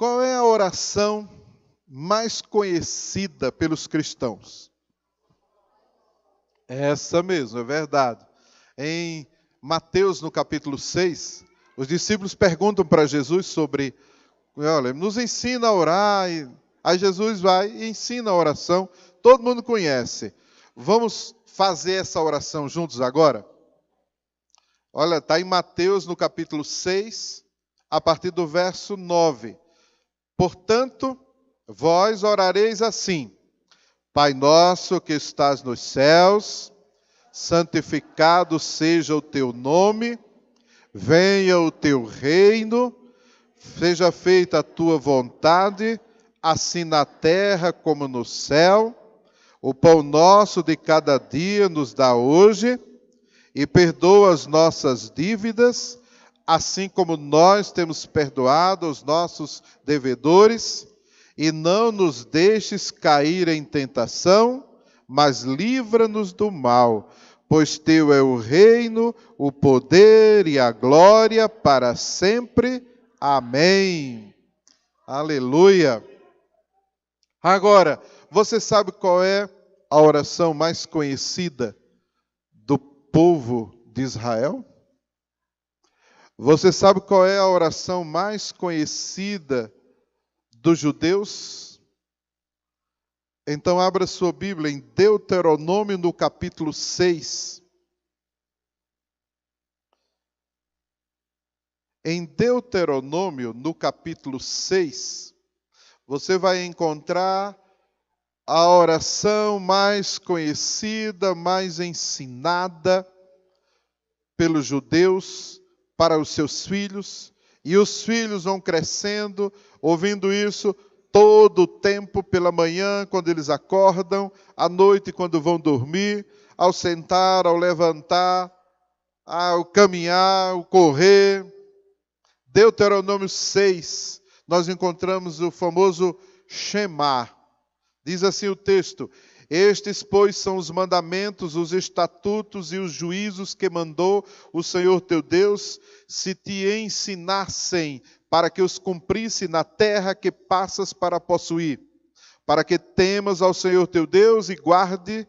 Qual é a oração mais conhecida pelos cristãos? Essa mesmo, é verdade. Em Mateus, no capítulo 6, os discípulos perguntam para Jesus sobre, olha, nos ensina a orar. Aí Jesus vai e ensina a oração, todo mundo conhece. Vamos fazer essa oração juntos agora? Olha, está em Mateus, no capítulo 6, a partir do verso 9. Portanto, vós orareis assim: Pai nosso que estás nos céus, santificado seja o teu nome, venha o teu reino, seja feita a tua vontade, assim na terra como no céu. O pão nosso de cada dia nos dá hoje, e perdoa as nossas dívidas, assim como nós temos perdoado os nossos devedores, e não nos deixes cair em tentação, mas livra-nos do mal, pois teu é o reino, o poder e a glória para sempre. Amém. Aleluia. Agora, você sabe qual é a oração mais conhecida do povo de Israel? Você sabe qual é a oração mais conhecida dos judeus? Então abra sua Bíblia em Deuteronômio no capítulo 6. Em Deuteronômio no capítulo 6, você vai encontrar a oração mais conhecida, mais ensinada pelos judeus para os seus filhos, e os filhos vão crescendo, ouvindo isso todo o tempo, pela manhã, quando eles acordam, à noite, quando vão dormir, ao sentar, ao levantar, ao caminhar, ao correr. Deuteronômio 6, nós encontramos o famoso Shema. Diz assim o texto: estes, pois, são os mandamentos, os estatutos e os juízos que mandou o Senhor teu Deus, se te ensinassem, para que os cumprisse na terra que passas para possuir, para que temas ao Senhor teu Deus e guardes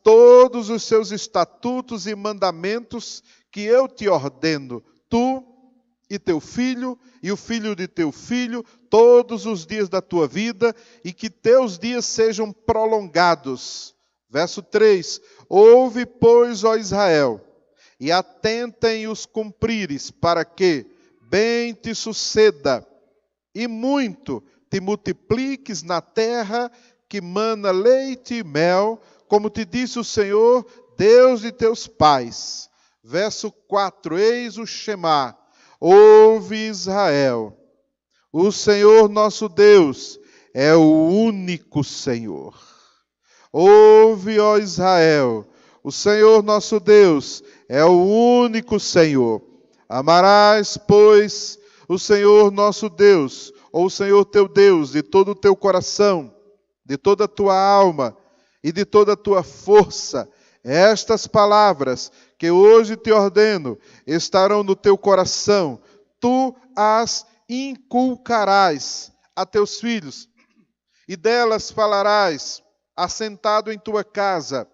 todos os seus estatutos e mandamentos que eu te ordeno, tu e teu filho, e o filho de teu filho, todos os dias da tua vida, e que teus dias sejam prolongados. Verso 3, ouve, pois, ó Israel, e atenta em os cumprires, para que bem te suceda, e muito te multipliques na terra que mana leite e mel, como te disse o Senhor, Deus de teus pais. Verso 4, eis o Shema. Ouve, Israel, o Senhor nosso Deus é o único Senhor. Ouve, ó Israel, o Senhor nosso Deus é o único Senhor. Amarás, pois, o Senhor nosso Deus, ou o Senhor teu Deus, de todo o teu coração, de toda a tua alma e de toda a tua força. Estas palavras que hoje te ordeno estarão no teu coração, tu as inculcarás a teus filhos, e delas falarás, assentado em tua casa,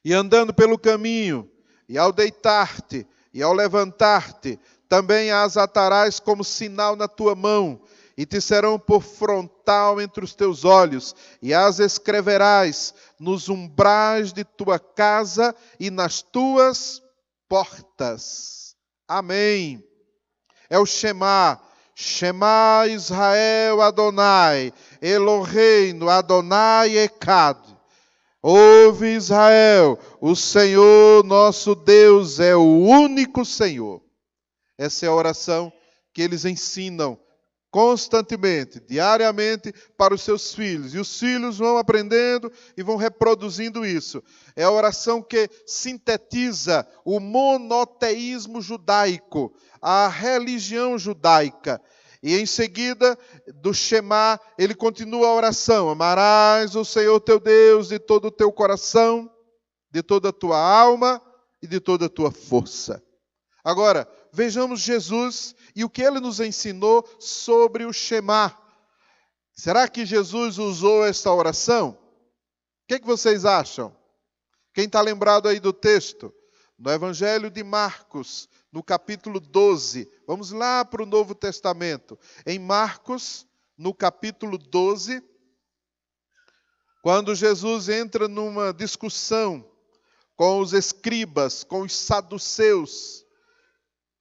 e andando pelo caminho, e ao deitar-te, e ao levantar-te, também as atarás como sinal na tua mão, e te serão por frontal entre os teus olhos, e as escreverás nos umbrais de tua casa e nas tuas portas. Amém. É o Shema. Shema Israel Adonai, Eloheinu Adonai Echad. Ouve, Israel, o Senhor nosso Deus é o único Senhor. Essa é a oração que eles ensinam constantemente, diariamente, para os seus filhos. E os filhos vão aprendendo e vão reproduzindo isso. É a oração que sintetiza o monoteísmo judaico, a religião judaica. E em seguida, do Shema, ele continua a oração. Amarás o Senhor teu Deus de todo o teu coração, de toda a tua alma e de toda a tua força. Agora, vejamos Jesus e o que ele nos ensinou sobre o Shema. Será que Jesus usou esta oração? O que vocês acham? Quem está lembrado aí do texto? No Evangelho de Marcos, no capítulo 12. Vamos lá para o Novo Testamento. Em Marcos, no capítulo 12, quando Jesus entra numa discussão com os escribas, com os saduceus,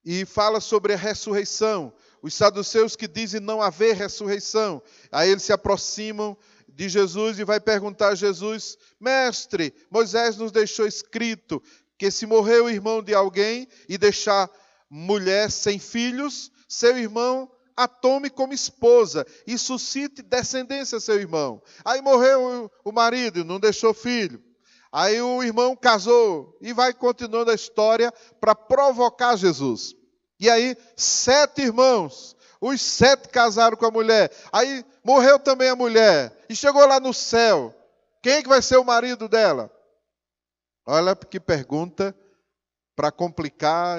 e fala sobre a ressurreição. Os saduceus que dizem não haver ressurreição. Aí eles se aproximam de Jesus e vai perguntar a Jesus: mestre, Moisés nos deixou escrito que se morrer o irmão de alguém e deixar mulher sem filhos, seu irmão a tome como esposa e suscite descendência a seu irmão. Aí morreu o marido, não deixou filho. Aí o irmão casou e vai continuando a história para provocar Jesus. E aí 7 irmãos, os 7 casaram com a mulher. Aí morreu também a mulher e chegou lá no céu. Quem é que vai ser o marido dela? Olha que pergunta para complicar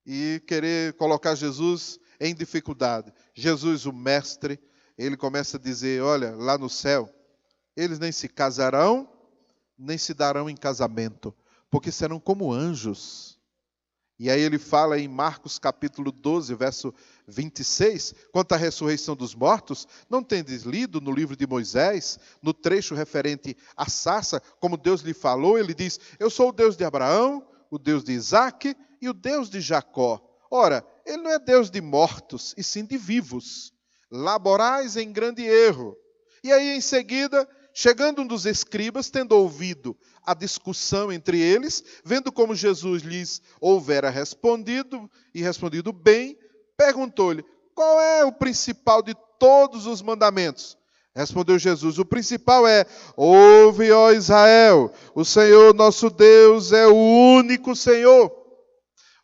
e querer colocar Jesus em dificuldade. Jesus, o mestre, ele começa a dizer: olha, lá no céu, eles nem se casarão, nem se darão em casamento, porque serão como anjos. E aí ele fala em Marcos capítulo 12, verso 26, quanto à ressurreição dos mortos: não tendes lido no livro de Moisés, no trecho referente à sarça, como Deus lhe falou, ele diz: eu sou o Deus de Abraão, o Deus de Isaque e o Deus de Jacó. Ora, ele não é Deus de mortos, e sim de vivos. Laborais em grande erro. E aí em seguida, chegando um dos escribas, tendo ouvido a discussão entre eles, vendo como Jesus lhes houvera respondido, e respondido bem, perguntou-lhe: qual é o principal de todos os mandamentos? Respondeu Jesus: o principal é: ouve, ó Israel, o Senhor nosso Deus é o único Senhor.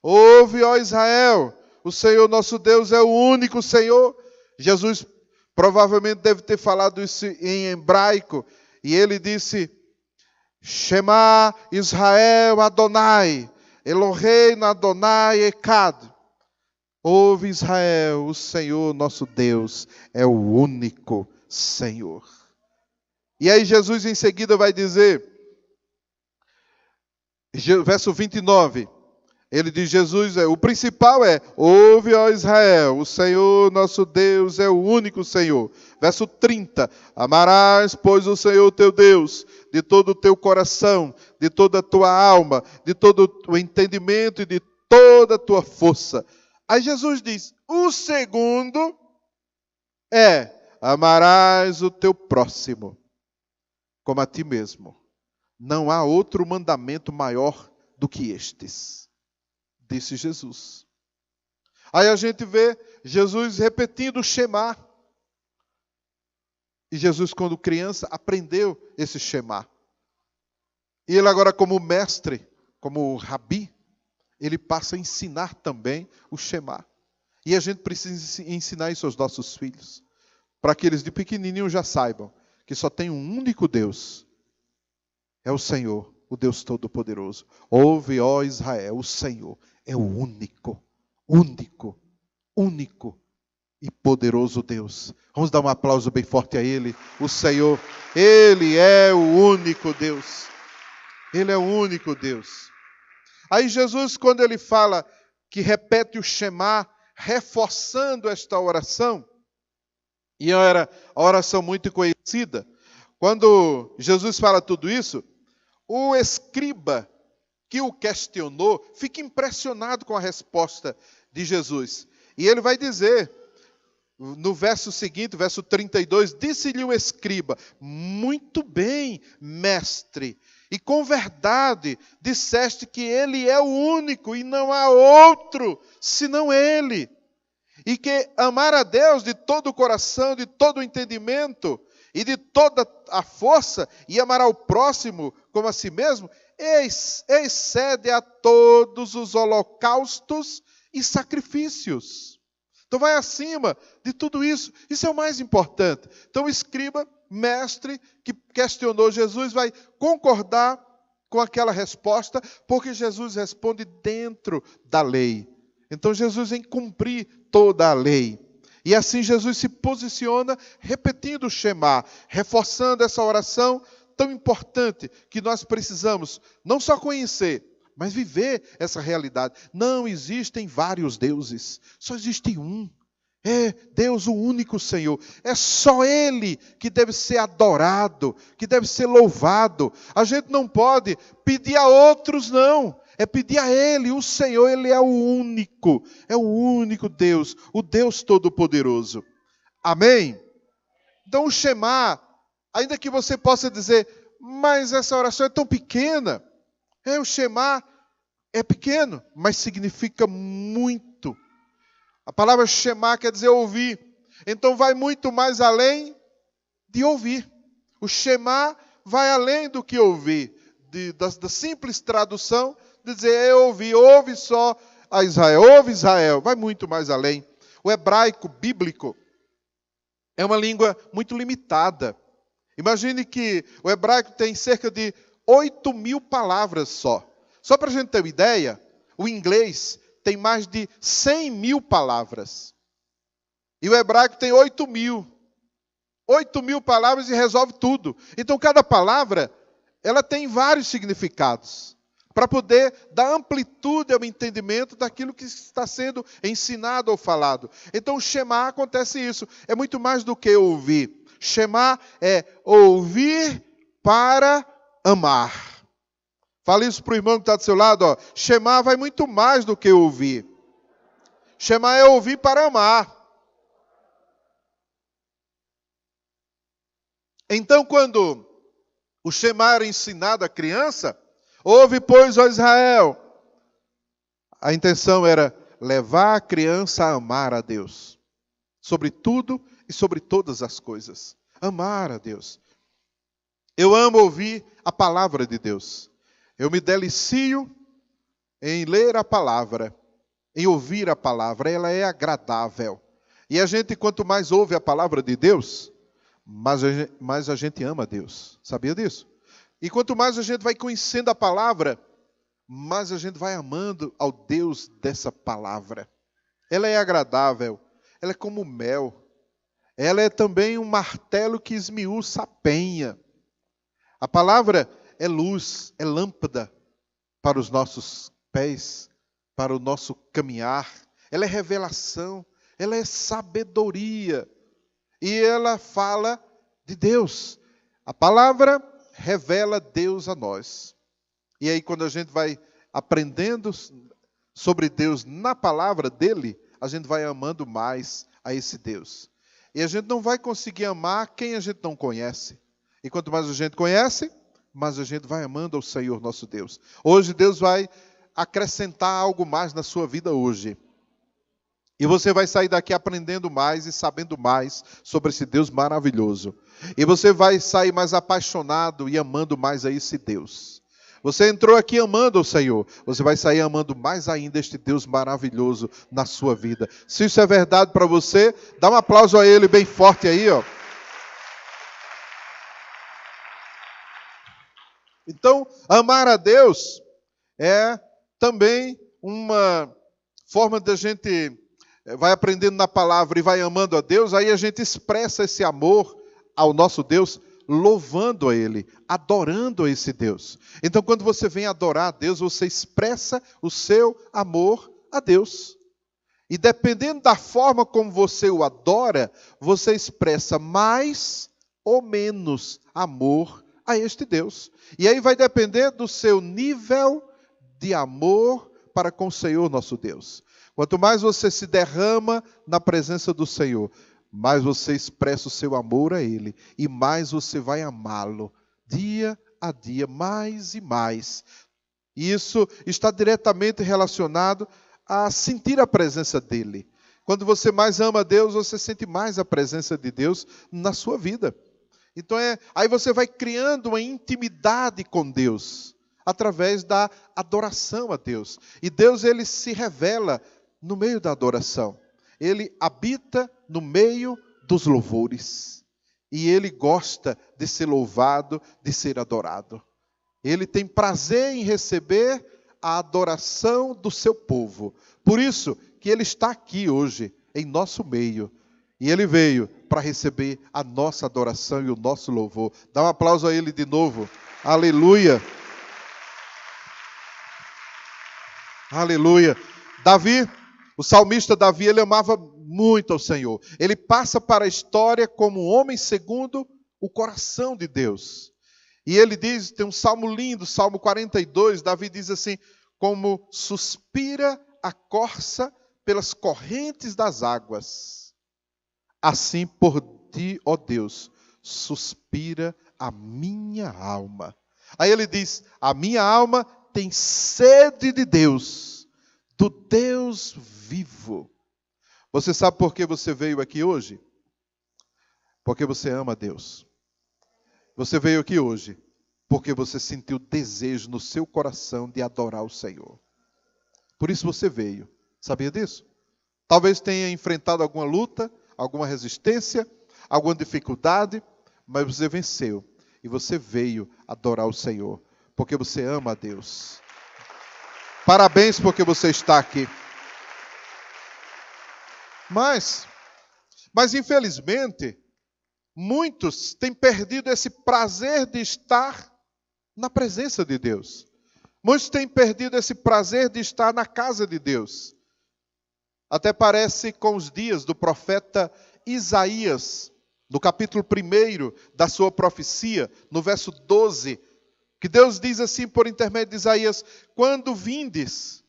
Ouve, ó Israel, o Senhor nosso Deus é o único Senhor. Jesus provavelmente deve ter falado isso em hebraico, e ele disse: Shema Israel Adonai, Eloheinu Adonai Echad. Ouve, Israel, o Senhor nosso Deus é o único Senhor. E aí Jesus em seguida vai dizer, verso 29, ele diz: Jesus, o principal é: ouve, ó Israel, o Senhor nosso Deus é o único Senhor. Verso 30, amarás, pois, o Senhor teu Deus de todo o teu coração, de toda a tua alma, de todo o entendimento e de toda a tua força. Aí Jesus diz: o segundo é: amarás o teu próximo como a ti mesmo. Não há outro mandamento maior do que estes, disse Jesus. Aí a gente vê Jesus repetindo o Shema. E Jesus, quando criança, aprendeu esse Shema. E ele agora, como mestre, como rabi, ele passa a ensinar também o Shema. E a gente precisa ensinar isso aos nossos filhos, para que eles de pequenininho já saibam que só tem um único Deus. É o Senhor, o Deus Todo-Poderoso. Ouve, ó Israel, o Senhor é o único, único, único e poderoso Deus. Vamos dar um aplauso bem forte a Ele, o Senhor. Ele é o único Deus. Ele é o único Deus. Aí Jesus, quando ele fala que repete o Shema, reforçando esta oração, e era a oração muito conhecida, quando Jesus fala tudo isso, o escriba que o questionou fica impressionado com a resposta de Jesus. E ele vai dizer, no verso seguinte, verso 32, disse-lhe o escriba: muito bem, mestre, e com verdade disseste que ele é o único e não há outro senão ele. E que amar a Deus de todo o coração, de todo o entendimento e de toda a força, e amar ao próximo como a si mesmo, excede a todos os holocaustos e sacrifícios. Então vai acima de tudo isso. Isso é o mais importante. Então o escriba, mestre, que questionou Jesus, vai concordar com aquela resposta, porque Jesus responde dentro da lei. Então Jesus vem cumprir toda a lei. E assim Jesus se posiciona repetindo o Shema, reforçando essa oração tão importante que nós precisamos não só conhecer, mas viver essa realidade. Não existem vários deuses, só existe um. É Deus o único Senhor. É só Ele que deve ser adorado, que deve ser louvado. A gente não pode pedir a outros, não. É pedir a Ele, o Senhor, Ele é o único Deus, o Deus Todo-Poderoso. Amém? Então o Shema, ainda que você possa dizer, mas essa oração é tão pequena. O Shema é pequeno, mas significa muito. A palavra Shema quer dizer ouvir. Então vai muito mais além de ouvir. O Shema vai além do que ouvir. Da simples tradução de dizer ouvir, ouve só a Israel, ouve Israel. Vai muito mais além. O hebraico bíblico é uma língua muito limitada. Imagine que o hebraico tem cerca de 8.000 palavras só. Só para a gente ter uma ideia, o inglês tem mais de 100.000 palavras. E o hebraico tem 8.000. 8.000 palavras e resolve tudo. Então, cada palavra, ela tem vários significados. Para poder dar amplitude ao entendimento daquilo que está sendo ensinado ou falado. Então, o Shema acontece isso. É muito mais do que ouvir. Shema é ouvir para amar. Fala isso para o irmão que está do seu lado. Ó. Shema vai muito mais do que ouvir. Shema é ouvir para amar. Então, quando o Shema era ensinado à criança, ouve, pois, ó Israel. A intenção era levar a criança a amar a Deus. Sobre tudo e sobre todas as coisas. Amar a Deus. Eu amo ouvir a palavra de Deus. Eu me delicio em ler a palavra, em ouvir a palavra. Ela é agradável. E a gente, quanto mais ouve a palavra de Deus, mais a gente ama a Deus. Sabia disso? E quanto mais a gente vai conhecendo a palavra, mais a gente vai amando ao Deus dessa palavra. Ela é agradável. Ela é como mel. Ela é também um martelo que esmiuça a penha. A palavra é luz, é lâmpada para os nossos pés, para o nosso caminhar. Ela é revelação, ela é sabedoria. E ela fala de Deus. A palavra revela Deus a nós. E aí, quando a gente vai aprendendo sobre Deus na palavra dele, a gente vai amando mais a esse Deus. E a gente não vai conseguir amar quem a gente não conhece. E quanto mais a gente conhece, mais a gente vai amando ao Senhor nosso Deus. Hoje Deus vai acrescentar algo mais na sua vida hoje. E você vai sair daqui aprendendo mais e sabendo mais sobre esse Deus maravilhoso. E você vai sair mais apaixonado e amando mais a esse Deus. Você entrou aqui amando o Senhor. Você vai sair amando mais ainda este Deus maravilhoso na sua vida. Se isso é verdade para você, dá um aplauso a Ele bem forte aí, ó. Então, amar a Deus é também uma forma de a gente vai aprendendo na palavra e vai amando a Deus, aí a gente expressa esse amor ao nosso Deus, louvando a Ele, adorando a esse Deus. Então, quando você vem adorar a Deus, você expressa o seu amor a Deus. E dependendo da forma como você o adora, você expressa mais ou menos amor a este Deus. E aí vai depender do seu nível de amor para com o Senhor nosso Deus. Quanto mais você se derrama na presença do Senhor, mais você expressa o seu amor a Ele. E mais você vai amá-lo dia a dia, mais e mais. E isso está diretamente relacionado a sentir a presença dEle. Quando você mais ama a Deus, você sente mais a presença de Deus na sua vida. Então aí você vai criando uma intimidade com Deus, através da adoração a Deus. E Deus, Ele se revela no meio da adoração. Ele habita no meio dos louvores. E Ele gosta de ser louvado, de ser adorado. Ele tem prazer em receber a adoração do seu povo. Por isso que ele está aqui hoje, em nosso meio. E ele veio para receber a nossa adoração e o nosso louvor. Dá um aplauso a ele de novo. Aleluia. Aleluia. Davi, o salmista Davi, ele amava muito ao Senhor. Ele passa para a história como um homem segundo o coração de Deus. E ele diz, tem um salmo lindo, Salmo 42, Davi diz assim: como suspira a corça pelas correntes das águas, assim por ti, ó Deus, suspira a minha alma. Aí ele diz, a minha alma tem sede de Deus, do Deus vivo. Você sabe por que você veio aqui hoje? Porque você ama Deus. Você veio aqui hoje porque você sentiu desejo no seu coração de adorar o Senhor. Por isso você veio. Sabia disso? Talvez tenha enfrentado alguma luta, alguma resistência, alguma dificuldade, mas você venceu. E você veio adorar o Senhor, porque você ama a Deus. Parabéns porque você está aqui. Mas infelizmente, muitos têm perdido esse prazer de estar na presença de Deus. Muitos têm perdido esse prazer de estar na casa de Deus. Até parece com os dias do profeta Isaías, no capítulo 1 da sua profecia, no verso 12, que Deus diz assim por intermédio de Isaías: quando vindes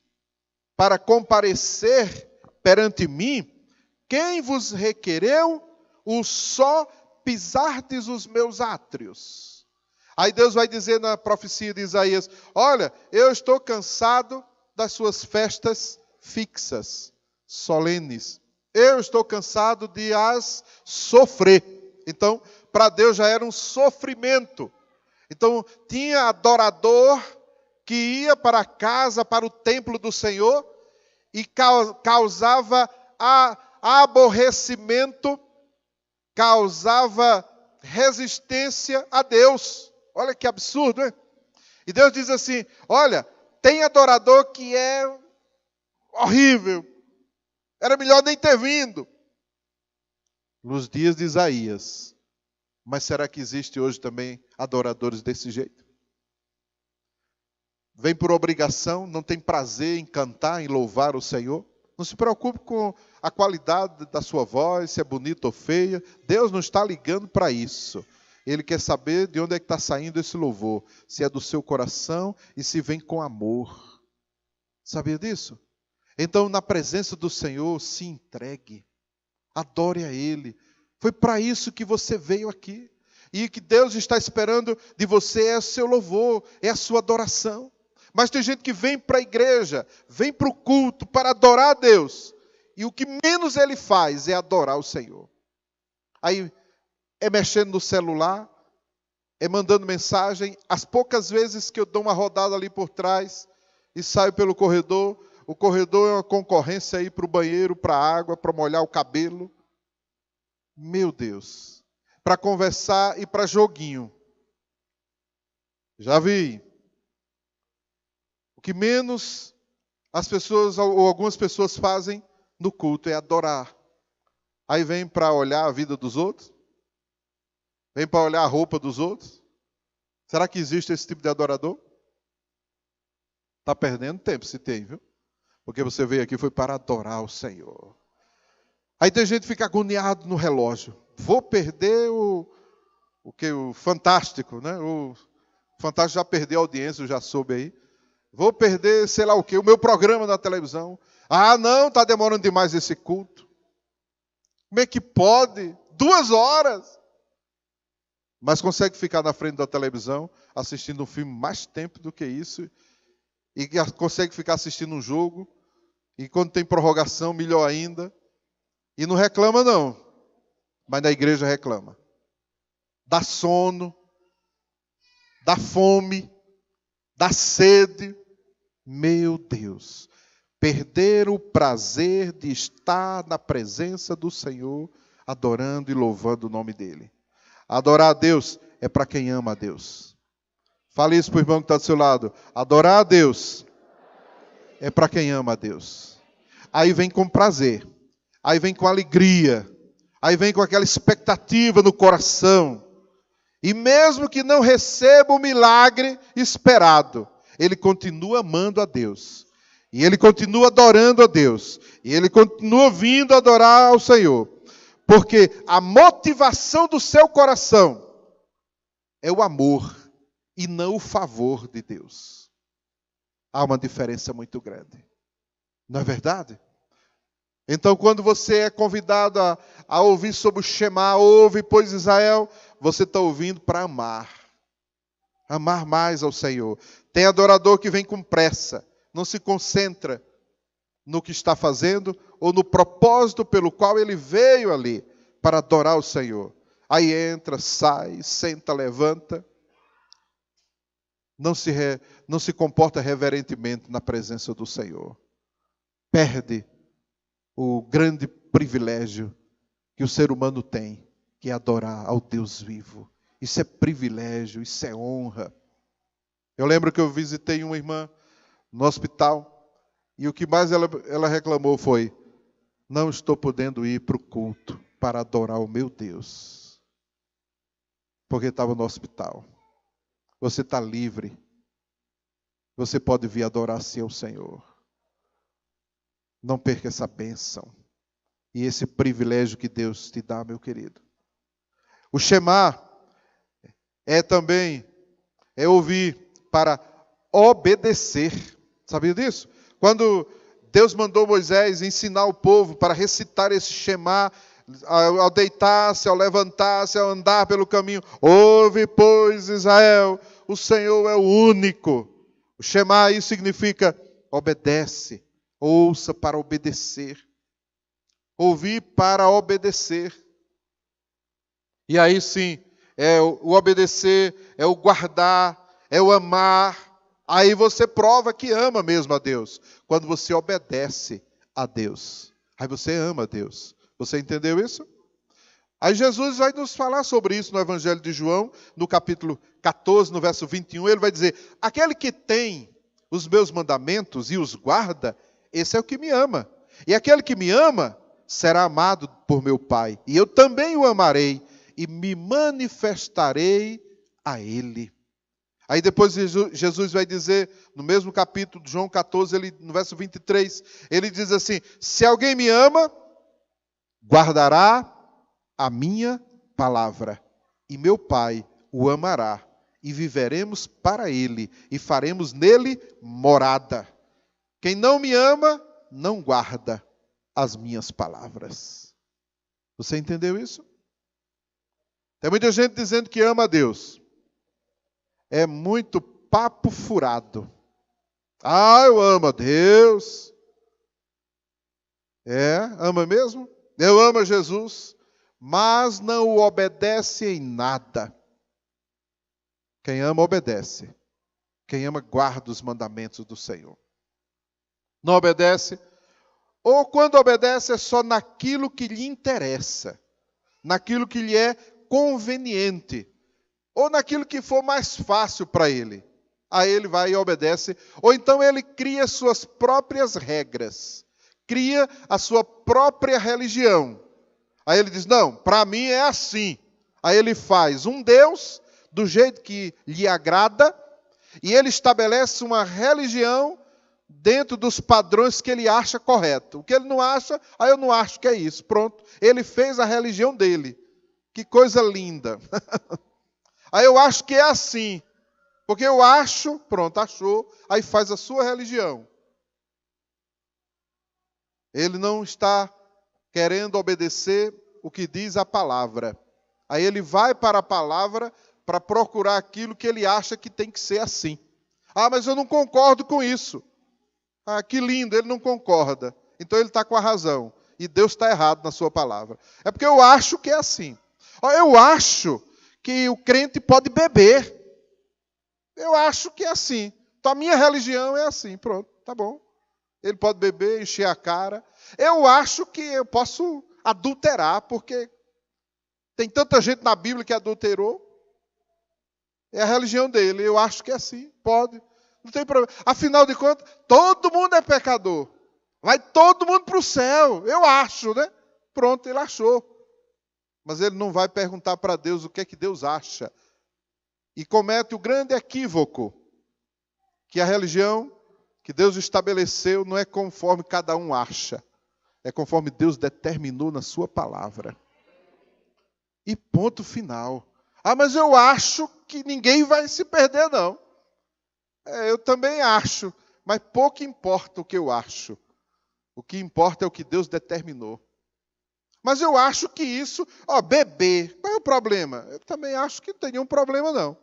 para comparecer perante mim, quem vos requereu o só pisardes os meus átrios? Aí Deus vai dizer na profecia de Isaías: olha, eu estou cansado das suas festas fixas, solenes. Eu estou cansado de as sofrer. Então, para Deus já era um sofrimento. Então, tinha adorador que ia para a casa, para o templo do Senhor, e causava aborrecimento, causava resistência a Deus. Olha que absurdo, hein? E Deus diz assim: olha, tem adorador que é horrível, era melhor nem ter vindo. Nos dias de Isaías. Mas será que existe hoje também adoradores desse jeito? Vem por obrigação, não tem prazer em cantar, em louvar o Senhor? Não se preocupe com a qualidade da sua voz, se é bonita ou feia. Deus não está ligando para isso. Ele quer saber de onde é que está saindo esse louvor. Se é do seu coração e se vem com amor. Sabia disso? Então, na presença do Senhor, se entregue. Adore a Ele. Foi para isso que você veio aqui. E o que Deus está esperando de você é o seu louvor, é a sua adoração. Mas tem gente que vem para a igreja, vem para o culto para adorar a Deus. E o que menos ele faz é adorar o Senhor. Aí é mexendo no celular, é mandando mensagem. As poucas vezes que eu dou uma rodada ali por trás e saio pelo corredor, o corredor é uma concorrência aí para o banheiro, para a água, para molhar o cabelo. Meu Deus. Para conversar e para joguinho. Já vi. O que menos as pessoas, ou algumas pessoas fazem no culto é adorar. Aí vem para olhar a vida dos outros. Vem para olhar a roupa dos outros. Será que existe esse tipo de adorador? Está perdendo tempo se tem, viu? Porque você veio aqui foi para adorar o Senhor. Aí tem gente que fica agoniado no relógio. Vou perder o Fantástico, né? O Fantástico já perdeu a audiência, eu já soube aí. Vou perder, sei lá o quê, o meu programa na televisão. Ah, não, está demorando demais esse culto. Como é que pode? 2 horas. Mas consegue ficar na frente da televisão assistindo um filme mais tempo do que isso. E consegue ficar assistindo um jogo. E quando tem prorrogação, melhor ainda. E não reclama não. Mas na igreja reclama. Dá sono. Dá fome. Dá sede. Meu Deus. Perder o prazer de estar na presença do Senhor, adorando e louvando o nome dEle. Adorar a Deus é para quem ama a Deus. Fale isso para o irmão que está do seu lado. Adorar a Deus é para quem ama a Deus. Aí vem com prazer, aí vem com alegria, aí vem com aquela expectativa no coração. E mesmo que não receba o milagre esperado, ele continua amando a Deus. E ele continua adorando a Deus. E ele continua vindo adorar ao Senhor. Porque a motivação do seu coração é o amor e não o favor de Deus. Há uma diferença muito grande. Não é verdade? Então, quando você é convidado a ouvir sobre o Shema, ouve, pois, Israel, você está ouvindo para amar. Amar mais ao Senhor. Tem adorador que vem com pressa, não se concentra no que está fazendo ou no propósito pelo qual ele veio ali para adorar o Senhor. Aí entra, sai, senta, levanta. Não se comporta reverentemente na presença do Senhor. Perde o grande privilégio que o ser humano tem, que é adorar ao Deus vivo. Isso é privilégio, isso é honra. Eu lembro que eu visitei uma irmã no hospital, e o que mais ela reclamou foi: não estou podendo ir para o culto para adorar o meu Deus, porque estava no hospital. Você está livre, você pode vir adorar-se ao Senhor. Não perca essa bênção e esse privilégio que Deus te dá, meu querido. O Shema também ouvir para obedecer. Sabia disso? Quando Deus mandou Moisés ensinar o povo para recitar esse Shema, ao deitar-se, ao levantar-se, ao andar pelo caminho: ouve, pois, Israel, o Senhor é o único. O Shema aí significa obedece, ouça para obedecer. Ouvir para obedecer. E aí sim, é o obedecer, é o guardar, é o amar. Aí você prova que ama mesmo a Deus. Quando você obedece a Deus. Aí você ama a Deus. Você entendeu isso? Aí Jesus vai nos falar sobre isso no Evangelho de João, no capítulo 14, no verso 21. Ele vai dizer: aquele que tem os meus mandamentos e os guarda, esse é o que me ama. E aquele que me ama será amado por meu Pai. E eu também o amarei e me manifestarei a ele. Aí depois Jesus vai dizer, no mesmo capítulo de João 14, no verso 23, ele diz assim: se alguém me ama, guardará a minha palavra, e meu Pai o amará, e viveremos para ele, e faremos nele morada. Quem não me ama, não guarda as minhas palavras. Você entendeu isso? Tem muita gente dizendo que ama a Deus. É muito papo furado. Ah, eu amo a Deus. Ama mesmo? Eu amo a Jesus, mas não o obedece em nada. Quem ama, obedece. Quem ama, guarda os mandamentos do Senhor. Não obedece, ou quando obedece é só naquilo que lhe interessa, naquilo que lhe é conveniente, ou naquilo que for mais fácil para ele. Aí ele vai e obedece. Ou então ele cria suas próprias regras. Cria a sua própria religião. Aí ele diz: não, para mim é assim. Aí ele faz um Deus do jeito que lhe agrada. E ele estabelece uma religião dentro dos padrões que ele acha correto. O que ele não acha, aí eu não acho que é isso. Pronto. Ele fez a religião dele. Que coisa linda. Aí eu acho que é assim. Porque eu acho, pronto, achou, aí faz a sua religião. Ele não está querendo obedecer o que diz a palavra. Aí ele vai para a palavra para procurar aquilo que ele acha que tem que ser assim. Ah, mas eu não concordo com isso. Ah, que lindo, ele não concorda. Então ele está com a razão. E Deus está errado na sua palavra. É porque eu acho que é assim. Eu acho que o crente pode beber. Eu acho que é assim. Então a minha religião é assim. Pronto, tá bom. Ele pode beber, encher a cara. Eu acho que eu posso adulterar, porque tem tanta gente na Bíblia que adulterou. É a religião dele. Eu acho que é assim. Pode. Não tem problema. Afinal de contas, todo mundo é pecador. Vai todo mundo para o céu. Eu acho, né? Pronto, ele achou. Mas ele não vai perguntar para Deus o que é que Deus acha. E comete o grande equívoco que a religião que Deus estabeleceu não é conforme cada um acha. É conforme Deus determinou na sua palavra. E ponto final. Ah, mas eu acho que ninguém vai se perder, não. Eu também acho, mas pouco importa o que eu acho. O que importa é o que Deus determinou. Mas eu acho que isso, beber, qual é o problema? Eu também acho que não tem nenhum problema, não.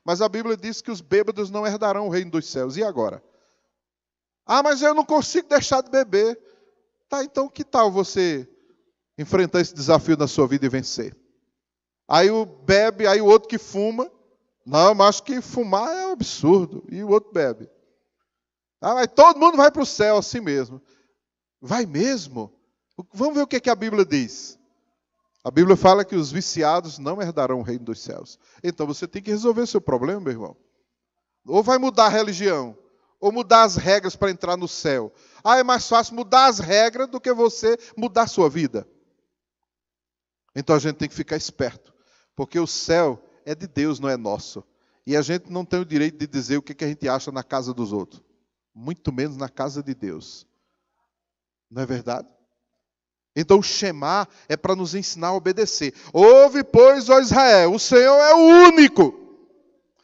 Mas a Bíblia diz que os bêbados não herdarão o reino dos céus. E agora? Ah, mas eu não consigo deixar de beber. Tá, então que tal você enfrentar esse desafio na sua vida e vencer? Aí o bebe, aí o outro que fuma. Não, mas acho que fumar é um absurdo. E o outro bebe. Ah, mas todo mundo vai para o céu assim mesmo. Vai mesmo? Vamos ver o que a Bíblia diz. A Bíblia fala que os viciados não herdarão o reino dos céus. Então você tem que resolver o seu problema, meu irmão. Ou vai mudar a religião, ou mudar as regras para entrar no céu. Ah, é mais fácil mudar as regras do que você mudar a sua vida. Então a gente tem que ficar esperto. Porque o céu é de Deus, não é nosso. E a gente não tem o direito de dizer o que a gente acha na casa dos outros. Muito menos na casa de Deus. Não é verdade? Então o Shema é para nos ensinar a obedecer. Ouve, pois, ó Israel, o Senhor é o único.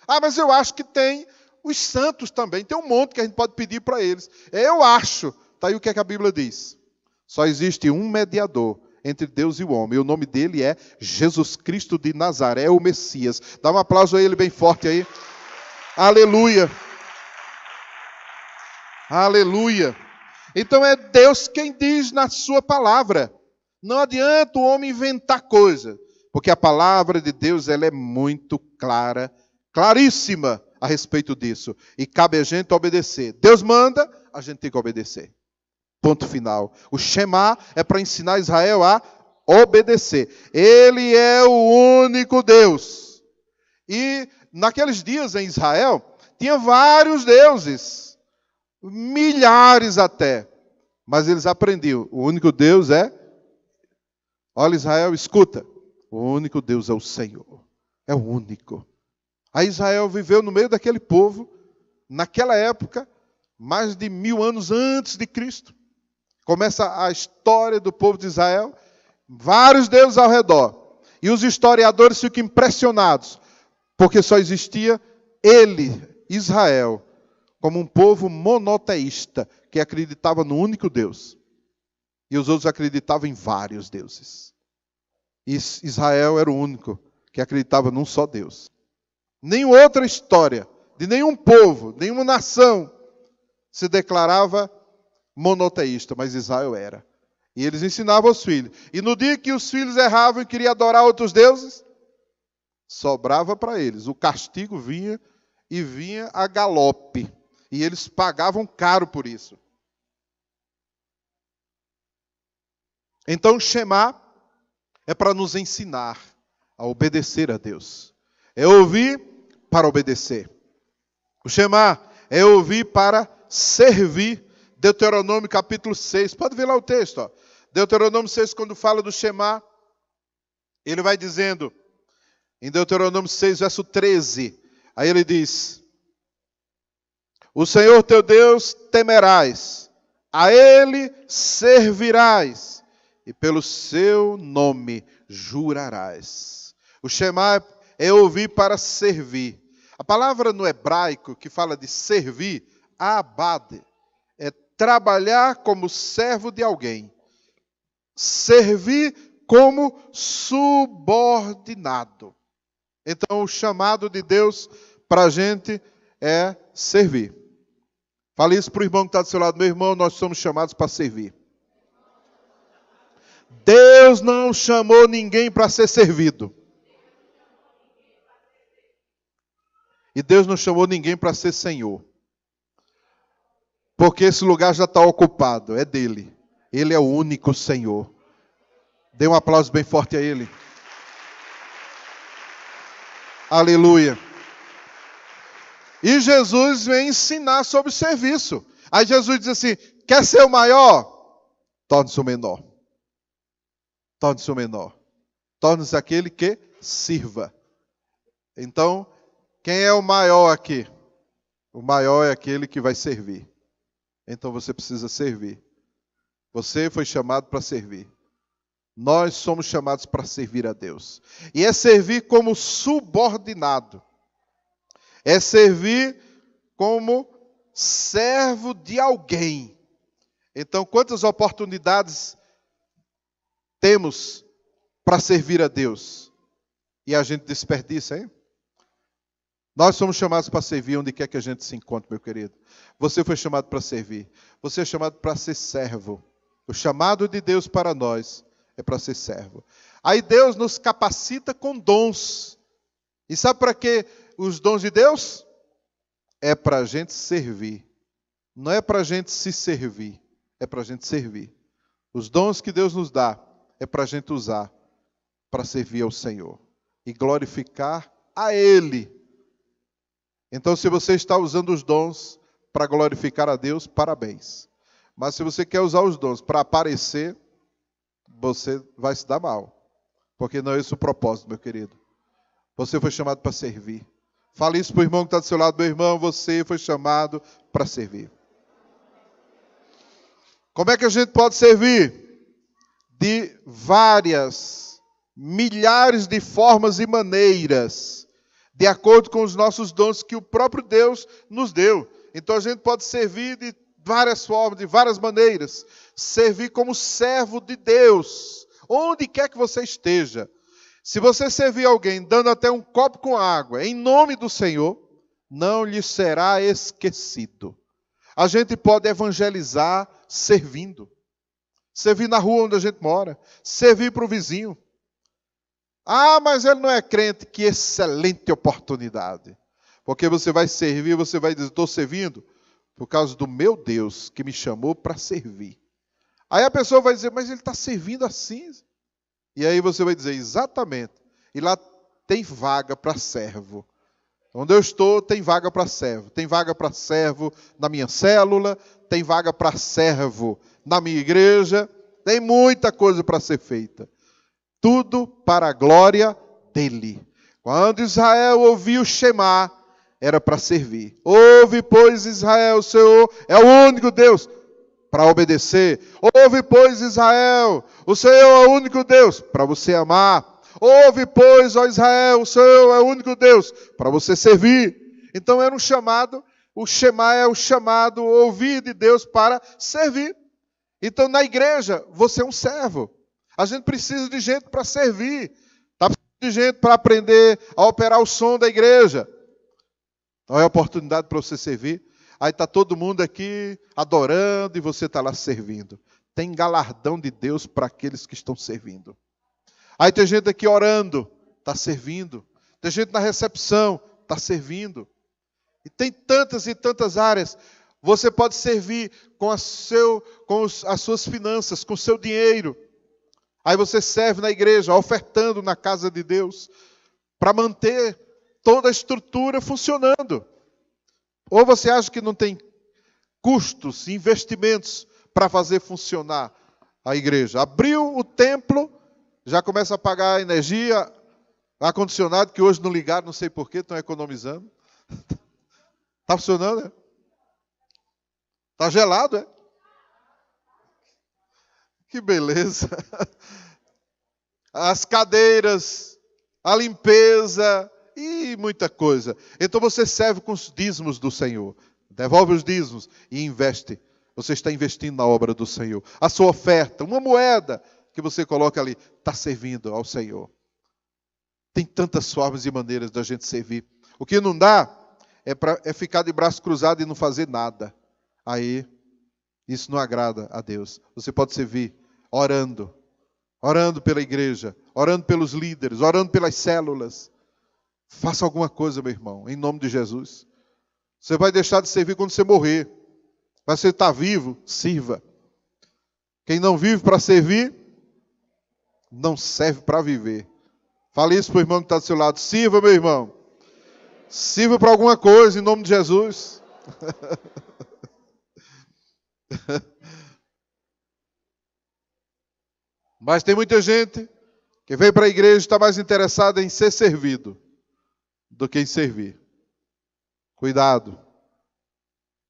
Ah, mas eu acho que tem os santos também. Tem um monte que a gente pode pedir para eles. Eu acho. Está aí o que a Bíblia diz. Só existe um mediador entre Deus e o homem. E o nome dele é Jesus Cristo de Nazaré, o Messias. Dá um aplauso a ele bem forte aí. Aleluia. Aleluia. Então é Deus quem diz na sua palavra. Não adianta o homem inventar coisa. Porque a palavra de Deus ela é muito clara, claríssima a respeito disso. E cabe a gente obedecer. Deus manda, a gente tem que obedecer. Ponto final. O Shema é para ensinar Israel a obedecer. Ele é o único Deus. E naqueles dias em Israel, tinha vários deuses. Milhares até. Mas eles aprendiam. O único Deus é... Olha Israel, escuta. O único Deus é o Senhor. É o único. Aí Israel viveu no meio daquele povo. Naquela época, mais de 1000 anos antes de Cristo. Começa a história do povo de Israel. Vários deuses ao redor. E os historiadores ficam impressionados. Porque só existia ele, Israel, como um povo monoteísta, que acreditava no único Deus. E os outros acreditavam em vários deuses. E Israel era o único que acreditava num só Deus. Nenhuma outra história, de nenhum povo, nenhuma nação, se declarava monoteísta, mas Israel era. E eles ensinavam aos filhos. E no dia que os filhos erravam e queriam adorar outros deuses, sobrava para eles. O castigo vinha e vinha a galope. E eles pagavam caro por isso. Então o Shema é para nos ensinar a obedecer a Deus. É ouvir para obedecer. O Shema é ouvir para servir. Deuteronômio capítulo 6. Pode ver lá o texto. Ó. Deuteronômio 6, quando fala do Shema, ele vai dizendo, em Deuteronômio 6, verso 13, aí ele diz... O Senhor teu Deus temerás, a Ele servirás, e pelo seu nome jurarás. O Shema é ouvir para servir. A palavra no hebraico que fala de servir, abad, é trabalhar como servo de alguém. Servir como subordinado. Então o chamado de Deus para a gente é servir. Fale isso para o irmão que está do seu lado. Meu irmão, nós somos chamados para servir. Deus não chamou ninguém para ser servido. E Deus não chamou ninguém para ser senhor. Porque esse lugar já está ocupado. É dele. Ele é o único Senhor. Dê um aplauso bem forte a Ele. Aleluia. E Jesus vem ensinar sobre o serviço. Aí Jesus diz assim: quer ser o maior? Torne-se o menor. Torne-se o menor. Torne-se aquele que sirva. Então, quem é o maior aqui? O maior é aquele que vai servir. Então você precisa servir. Você foi chamado para servir. Nós somos chamados para servir a Deus. E é servir como subordinado. É servir como servo de alguém. Então, quantas oportunidades temos para servir a Deus? E a gente desperdiça, hein? Nós somos chamados para servir onde quer que a gente se encontre, meu querido. Você foi chamado para servir. Você é chamado para ser servo. O chamado de Deus para nós é para ser servo. Aí Deus nos capacita com dons. E sabe para que os dons de Deus? É para a gente servir. Não é para a gente se servir. É para a gente servir. Os dons que Deus nos dá é para a gente usar para servir ao Senhor e glorificar a Ele. Então, se você está usando os dons para glorificar a Deus, parabéns. Mas se você quer usar os dons para aparecer, você vai se dar mal. Porque não é esse o propósito, meu querido. Você foi chamado para servir. Fale isso para o irmão que está do seu lado. Meu irmão, você foi chamado para servir. Como é que a gente pode servir? De várias, milhares de formas e maneiras, de acordo com os nossos dons que o próprio Deus nos deu. Então a gente pode servir de várias formas, de várias maneiras. Servir como servo de Deus, onde quer que você esteja. Se você servir alguém dando até um copo com água, em nome do Senhor, não lhe será esquecido. A gente pode evangelizar servindo. Servir na rua onde a gente mora. Servir para o vizinho. Ah, mas ele não é crente. Que excelente oportunidade. Porque você vai servir, você vai dizer, estou servindo por causa do meu Deus que me chamou para servir. Aí a pessoa vai dizer, mas ele está servindo assim. E aí você vai dizer, exatamente. E lá tem vaga para servo. Onde eu estou, tem vaga para servo. Tem vaga para servo na minha célula, tem vaga para servo na minha igreja. Tem muita coisa para ser feita. Tudo para a glória dele. Quando Israel ouviu o Shema, era para servir. Ouve, pois, Israel, o Senhor é o único Deus, para obedecer. Ouve, pois, Israel, o Senhor é o único Deus, para você amar. Ouve, pois, ó Israel, o Senhor é o único Deus, para você servir. Então era um chamado, o Shema é o chamado, ouvir de Deus para servir. Então na igreja, você é um servo. A gente precisa de gente para servir. Está precisando de gente para aprender a operar o som da igreja. Não é oportunidade para você servir. Aí está todo mundo aqui adorando e você está lá servindo. Tem galardão de Deus para aqueles que estão servindo. Aí tem gente aqui orando, está servindo. Tem gente na recepção, está servindo. E tem tantas e tantas áreas. Você pode servir com as suas finanças, com o seu dinheiro. Aí você serve na igreja, ofertando na casa de Deus, para manter toda a estrutura funcionando. Ou você acha que não tem custos, investimentos para fazer funcionar a igreja? Abriu o templo, já começa a pagar a energia, ar-condicionado, que hoje não ligaram, não sei porquê, estão economizando. Está funcionando, é? Está gelado, é? Que beleza. As cadeiras, a limpeza e muita coisa. Então você serve com os dízimos do Senhor. Devolve os dízimos e investe. Você está investindo na obra do Senhor. A sua oferta, uma moeda que você coloca ali, está servindo ao Senhor. Tem tantas formas e maneiras da gente servir. O que não dá é ficar de braço cruzado e não fazer nada. Aí, isso não agrada a Deus. Você pode servir orando. Orando pela igreja. Orando pelos líderes. Orando pelas células. Faça alguma coisa, meu irmão, em nome de Jesus. Você vai deixar de servir quando você morrer. Mas você está vivo, sirva. Quem não vive para servir, não serve para viver. Fale isso para o irmão que está do seu lado. Sirva, meu irmão. Sirva para alguma coisa, em nome de Jesus. Mas tem muita gente que vem para a igreja e está mais interessada em ser servido do que em servir. Cuidado.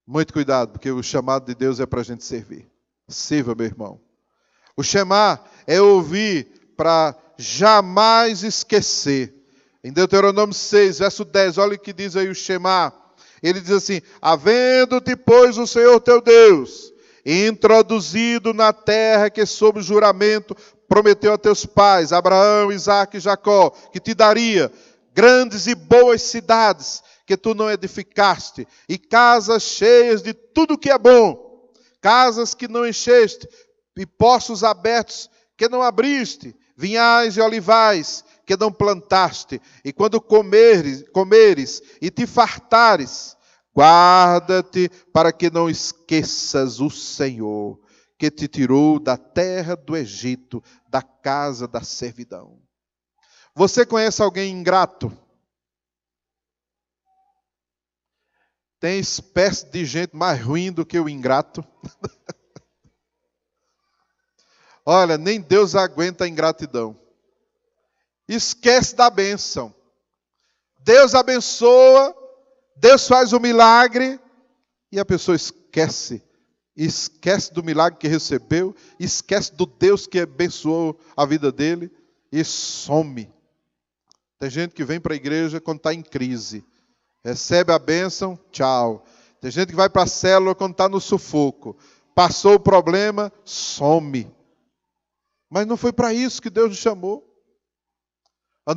Muito cuidado, porque o chamado de Deus é para a gente servir. Sirva, meu irmão. O chamar é ouvir para jamais esquecer. Em Deuteronômio 6, verso 10, olha o que diz aí o chamar. Ele diz assim: havendo-te, pois, o Senhor teu Deus introduzido na terra que sob juramento prometeu a teus pais, Abraão, Isaque e Jacó, que te daria grandes e boas cidades que tu não edificaste, e casas cheias de tudo que é bom, casas que não encheste, e poços abertos que não abriste, vinhais e olivais que não plantaste, e quando comeres e te fartares, guarda-te para que não esqueças o Senhor, que te tirou da terra do Egito, da casa da servidão. Você conhece alguém ingrato? Tem espécie de gente mais ruim do que o ingrato. Olha, nem Deus aguenta a ingratidão. Esquece da bênção. Deus abençoa, Deus faz o milagre, e a pessoa esquece. Esquece do milagre que recebeu, esquece do Deus que abençoou a vida dele, e some. Tem gente que vem para a igreja quando está em crise. Recebe a bênção, tchau. Tem gente que vai para a célula quando está no sufoco. Passou o problema, some. Mas não foi para isso que Deus nos chamou.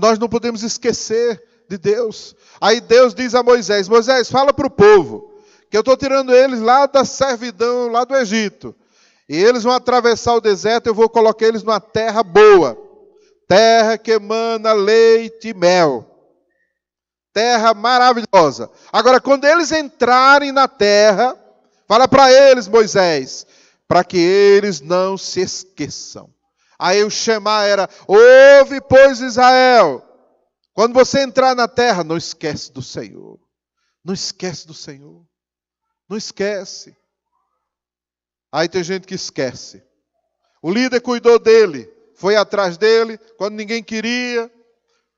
Nós não podemos esquecer de Deus. Aí Deus diz a Moisés: Moisés, fala para o povo que eu estou tirando eles lá da servidão, lá do Egito. E eles vão atravessar o deserto, eu vou colocar eles numa terra boa. Terra que emana leite e mel. Terra maravilhosa. Agora, quando eles entrarem na terra, fala para eles, Moisés, para que eles não se esqueçam. Aí o Shema era: ouve, pois, Israel, quando você entrar na terra, não esquece do Senhor. Não esquece do Senhor. Não esquece. Aí tem gente que esquece. O líder cuidou dele, foi atrás dele, quando ninguém queria,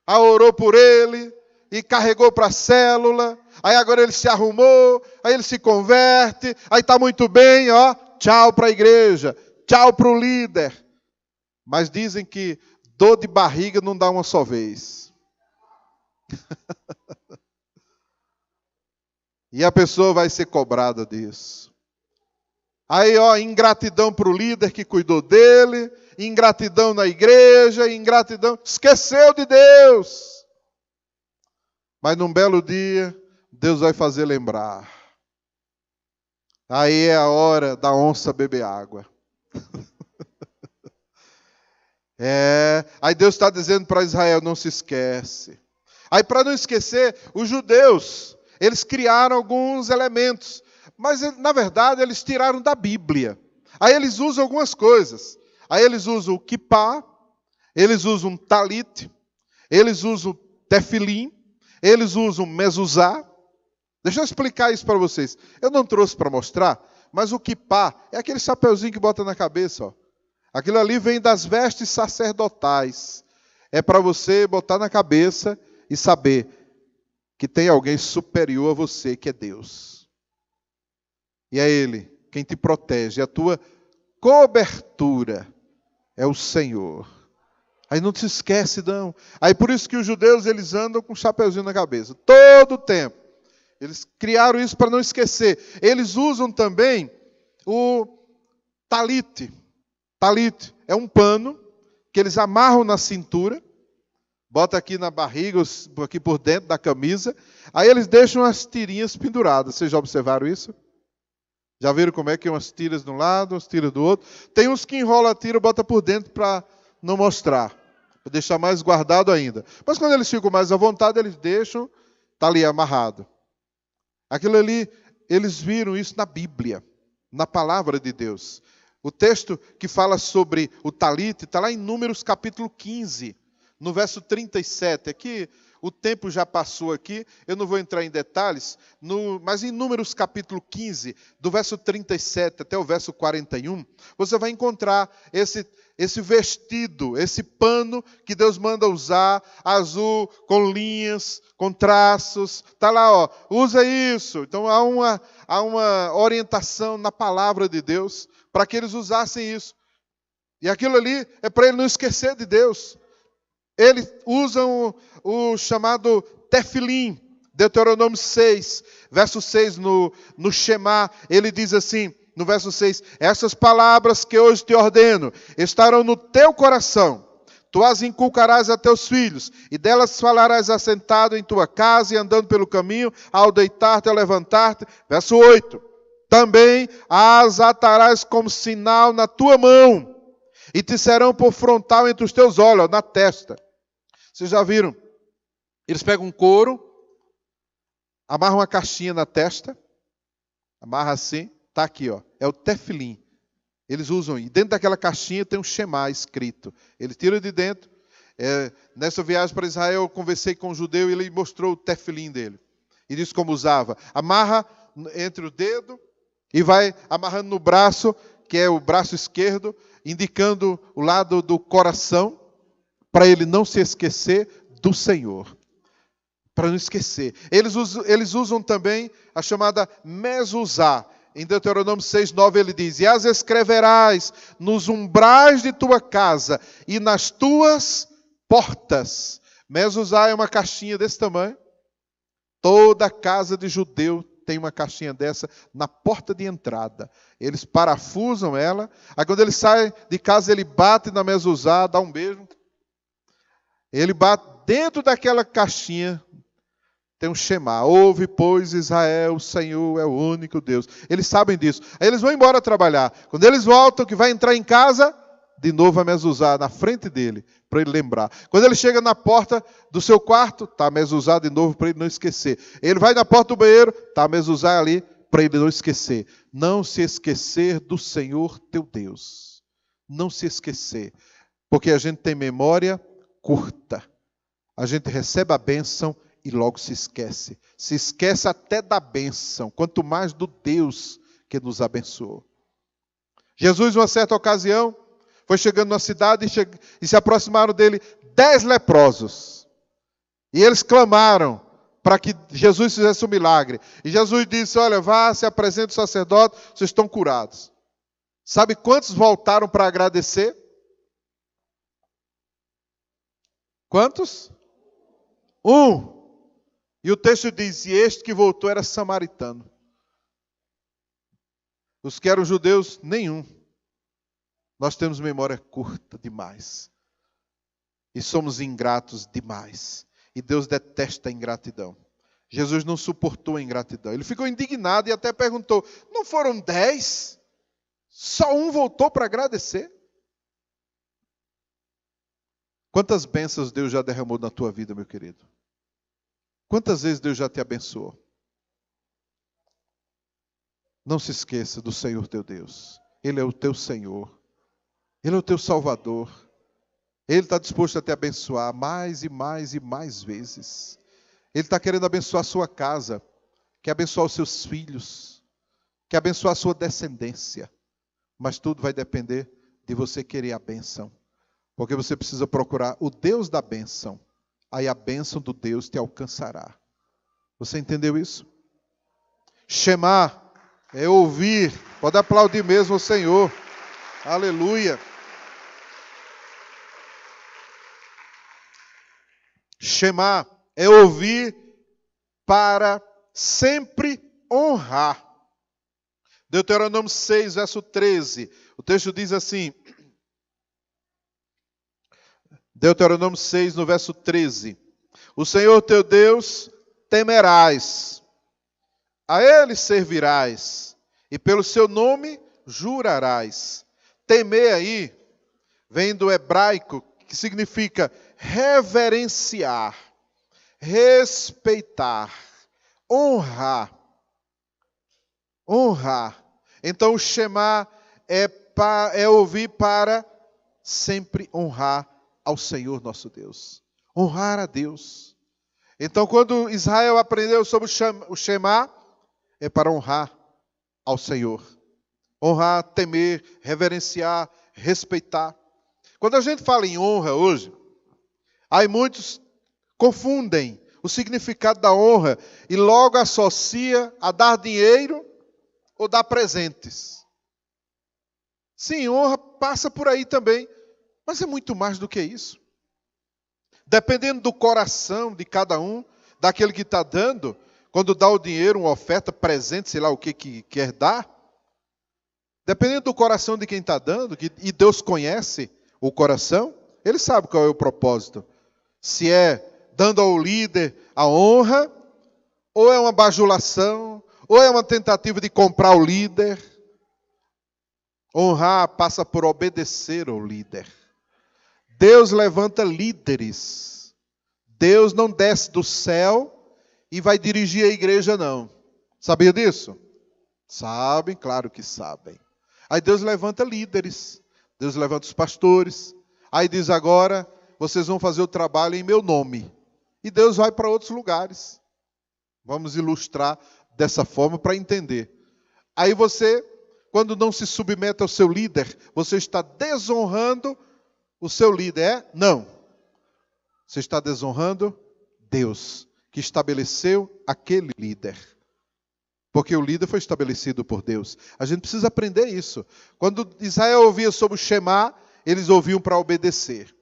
orou por ele, e carregou para a célula, aí agora ele se arrumou, aí ele se converte, aí está muito bem, ó, tchau para a igreja, tchau para o líder. Mas dizem que dor de barriga não dá uma só vez. E a pessoa vai ser cobrada disso. Aí, ó, ingratidão para o líder que cuidou dele, ingratidão na igreja, ingratidão, esqueceu de Deus. Mas num belo dia, Deus vai fazer lembrar. Aí é a hora da onça beber água. Aí Deus está dizendo para Israel: não se esquece. Aí, para não esquecer, os judeus, eles criaram alguns elementos, mas na verdade eles tiraram da Bíblia. Aí eles usam algumas coisas. Aí eles usam o kippá, eles usam talit, eles usam tefilim, eles usam mezuzá. Deixa eu explicar isso para vocês. Eu não trouxe para mostrar, mas o kippá é aquele chapeuzinho que bota na cabeça, ó. Aquilo ali vem das vestes sacerdotais. É para você botar na cabeça e saber que tem alguém superior a você, que é Deus. E é Ele quem te protege. A tua cobertura é o Senhor. Aí não se esquece, não. Aí por isso que os judeus, eles andam com um chapeuzinho na cabeça. Todo o tempo. Eles criaram isso para não esquecer. Eles usam também o talit. Talit é um pano que eles amarram na cintura, bota aqui na barriga, aqui por dentro da camisa, aí eles deixam as tirinhas penduradas. Vocês já observaram isso? Já viram como é que umas tiras de um lado, umas tiras do outro? Tem uns que enrolam a tira e bota por dentro para não mostrar, para deixar mais guardado ainda. Mas quando eles ficam mais à vontade, eles deixam, está ali amarrado. Aquilo ali, eles viram isso na Bíblia, na palavra de Deus. O texto que fala sobre o talit está lá em Números capítulo 15. no verso 37, aqui o tempo já passou aqui, eu não vou entrar em detalhes, mas em Números capítulo 15, do verso 37 até o verso 41, você vai encontrar esse vestido, esse pano que Deus manda usar, azul, com linhas, com traços, está lá, ó, usa isso. Então há uma orientação na palavra de Deus para que eles usassem isso. E aquilo ali é para ele não esquecer de Deus. Eles usam o chamado tefilim, Deuteronômio 6, verso 6 no Shema, ele diz assim, no verso 6, essas palavras que hoje te ordeno estarão no teu coração, tu as inculcarás a teus filhos, e delas falarás assentado em tua casa e andando pelo caminho, ao deitar-te, ao levantar-te. Verso 8, também as atarás como sinal na tua mão, e te serão por frontal entre os teus olhos, na testa. Vocês já viram? Eles pegam um couro, amarram uma caixinha na testa, amarra assim, está aqui, ó, é o tefilim. Eles usam, e dentro daquela caixinha tem um Shema escrito. Ele tira de dentro. Nessa viagem para Israel, eu conversei com um judeu e ele mostrou o tefilim dele. E disse como usava. Amarra entre o dedo e vai amarrando no braço, que é o braço esquerdo, indicando o lado do coração, para ele não se esquecer do Senhor. Para não esquecer. Eles usam também a chamada mezuzá. Em Deuteronômio 6:9 ele diz, e as escreverás nos umbrais de tua casa e nas tuas portas. Mezuzá é uma caixinha desse tamanho. Toda casa de judeu tem uma caixinha dessa na porta de entrada. Eles parafusam ela. Aí quando ele sai de casa, ele bate na mezuzá, dá um beijo. Ele bate dentro daquela caixinha. Tem um Shema. Ouve, pois, Israel, o Senhor é o único Deus. Eles sabem disso. Aí eles vão embora trabalhar. Quando eles voltam, que vai entrar em casa, de novo a mezuzá na frente dele, para ele lembrar. Quando ele chega na porta do seu quarto, está a mezuzá de novo, para ele não esquecer. Ele vai na porta do banheiro, está a mezuzá ali, para ele não esquecer. Não se esquecer do Senhor teu Deus. Não se esquecer. Porque a gente tem memória curta. A gente recebe a bênção e logo se esquece. Se esquece até da bênção, quanto mais do Deus que nos abençoou. Jesus, numa certa ocasião, foi chegando na cidade e se aproximaram dele 10 leprosos. E eles clamaram para que Jesus fizesse um milagre. E Jesus disse, olha, vá, se apresente ao sacerdote, vocês estão curados. Sabe quantos voltaram para agradecer? Quantos? 1. E o texto diz, e este que voltou era samaritano. Os que eram judeus, nenhum. Nós temos memória curta demais. E somos ingratos demais. E Deus detesta a ingratidão. Jesus não suportou a ingratidão. Ele ficou indignado e até perguntou, não foram 10? Só um voltou para agradecer? Quantas bênçãos Deus já derramou na tua vida, meu querido? Quantas vezes Deus já te abençoou? Não se esqueça do Senhor teu Deus. Ele é o teu Senhor. Ele é o teu Salvador. Ele está disposto a te abençoar mais e mais e mais vezes. Ele está querendo abençoar a sua casa. Quer abençoar os seus filhos. Quer abençoar a sua descendência. Mas tudo vai depender de você querer a bênção. Porque você precisa procurar o Deus da bênção. Aí a bênção do Deus te alcançará. Você entendeu isso? Shema é ouvir. Pode aplaudir mesmo o Senhor. Aleluia. Shema é ouvir para sempre honrar. Deuteronômio 6, verso 13. O texto diz assim. Deuteronômio 6, no verso 13. O Senhor teu Deus temerás, a Ele servirás, e pelo seu nome jurarás. Temer aí, vem do hebraico, que significa reverenciar, respeitar, honrar. Honrar. Então o Shema é ouvir para sempre honrar ao Senhor nosso Deus. Honrar a Deus. Então, quando Israel aprendeu sobre o Shema, é para honrar ao Senhor. Honrar, temer, reverenciar, respeitar. Quando a gente fala em honra hoje, aí muitos confundem o significado da honra e logo associa a dar dinheiro ou dar presentes. Sim, honra passa por aí também, mas é muito mais do que isso. Dependendo do coração de cada um, daquele que está dando, quando dá o dinheiro, uma oferta, presente, sei lá o que quer dar, dependendo do coração de quem está dando, e Deus conhece o coração, Ele sabe qual é o propósito. Se é dando ao líder a honra, ou é uma bajulação, ou é uma tentativa de comprar o líder. Honrar passa por obedecer ao líder. Deus levanta líderes. Deus não desce do céu e vai dirigir a igreja, não. Sabia disso? Sabem, claro que sabem. Aí Deus levanta líderes. Deus levanta os pastores. Aí diz agora, vocês vão fazer o trabalho em meu nome. E Deus vai para outros lugares. Vamos ilustrar dessa forma para entender. Aí você, quando não se submete ao seu líder, você está desonrando o seu líder. É? Não. Você está desonrando Deus, que estabeleceu aquele líder. Porque o líder foi estabelecido por Deus. A gente precisa aprender isso. Quando Israel ouvia sobre o Shema, eles ouviam para obedecer.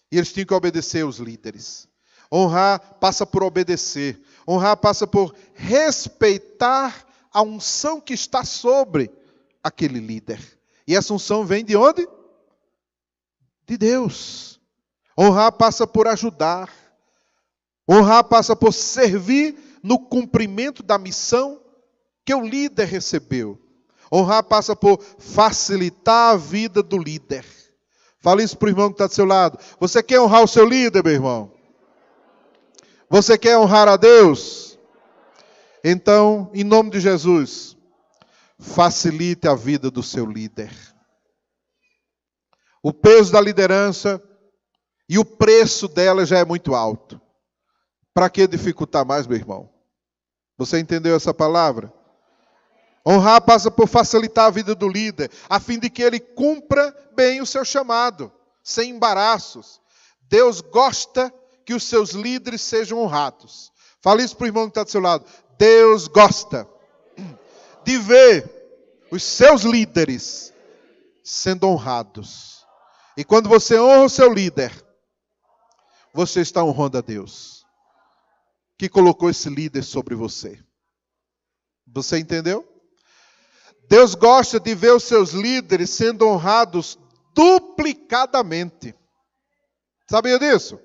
E eles tinham que obedecer aos líderes. Honrar passa por obedecer. Honrar passa por respeitar a unção que está sobre aquele líder. E essa unção vem de onde? De Deus. Honrar passa por ajudar. Honrar passa por servir no cumprimento da missão que o líder recebeu. Honrar passa por facilitar a vida do líder. Fala isso para o irmão que está do seu lado. Você quer honrar o seu líder, meu irmão? Você quer honrar a Deus? Então, em nome de Jesus, facilite a vida do seu líder. O peso da liderança e o preço dela já é muito alto. Para que dificultar mais, meu irmão? Você entendeu essa palavra? Honrar passa por facilitar a vida do líder, a fim de que ele cumpra bem o seu chamado, sem embaraços. Deus gosta que os seus líderes sejam honrados. Fala isso para o irmão que está do seu lado. Deus gosta de ver os seus líderes sendo honrados. E quando você honra o seu líder, você está honrando a Deus, que colocou esse líder sobre você. Você entendeu? Deus gosta de ver os seus líderes sendo honrados duplicadamente. Sabia disso?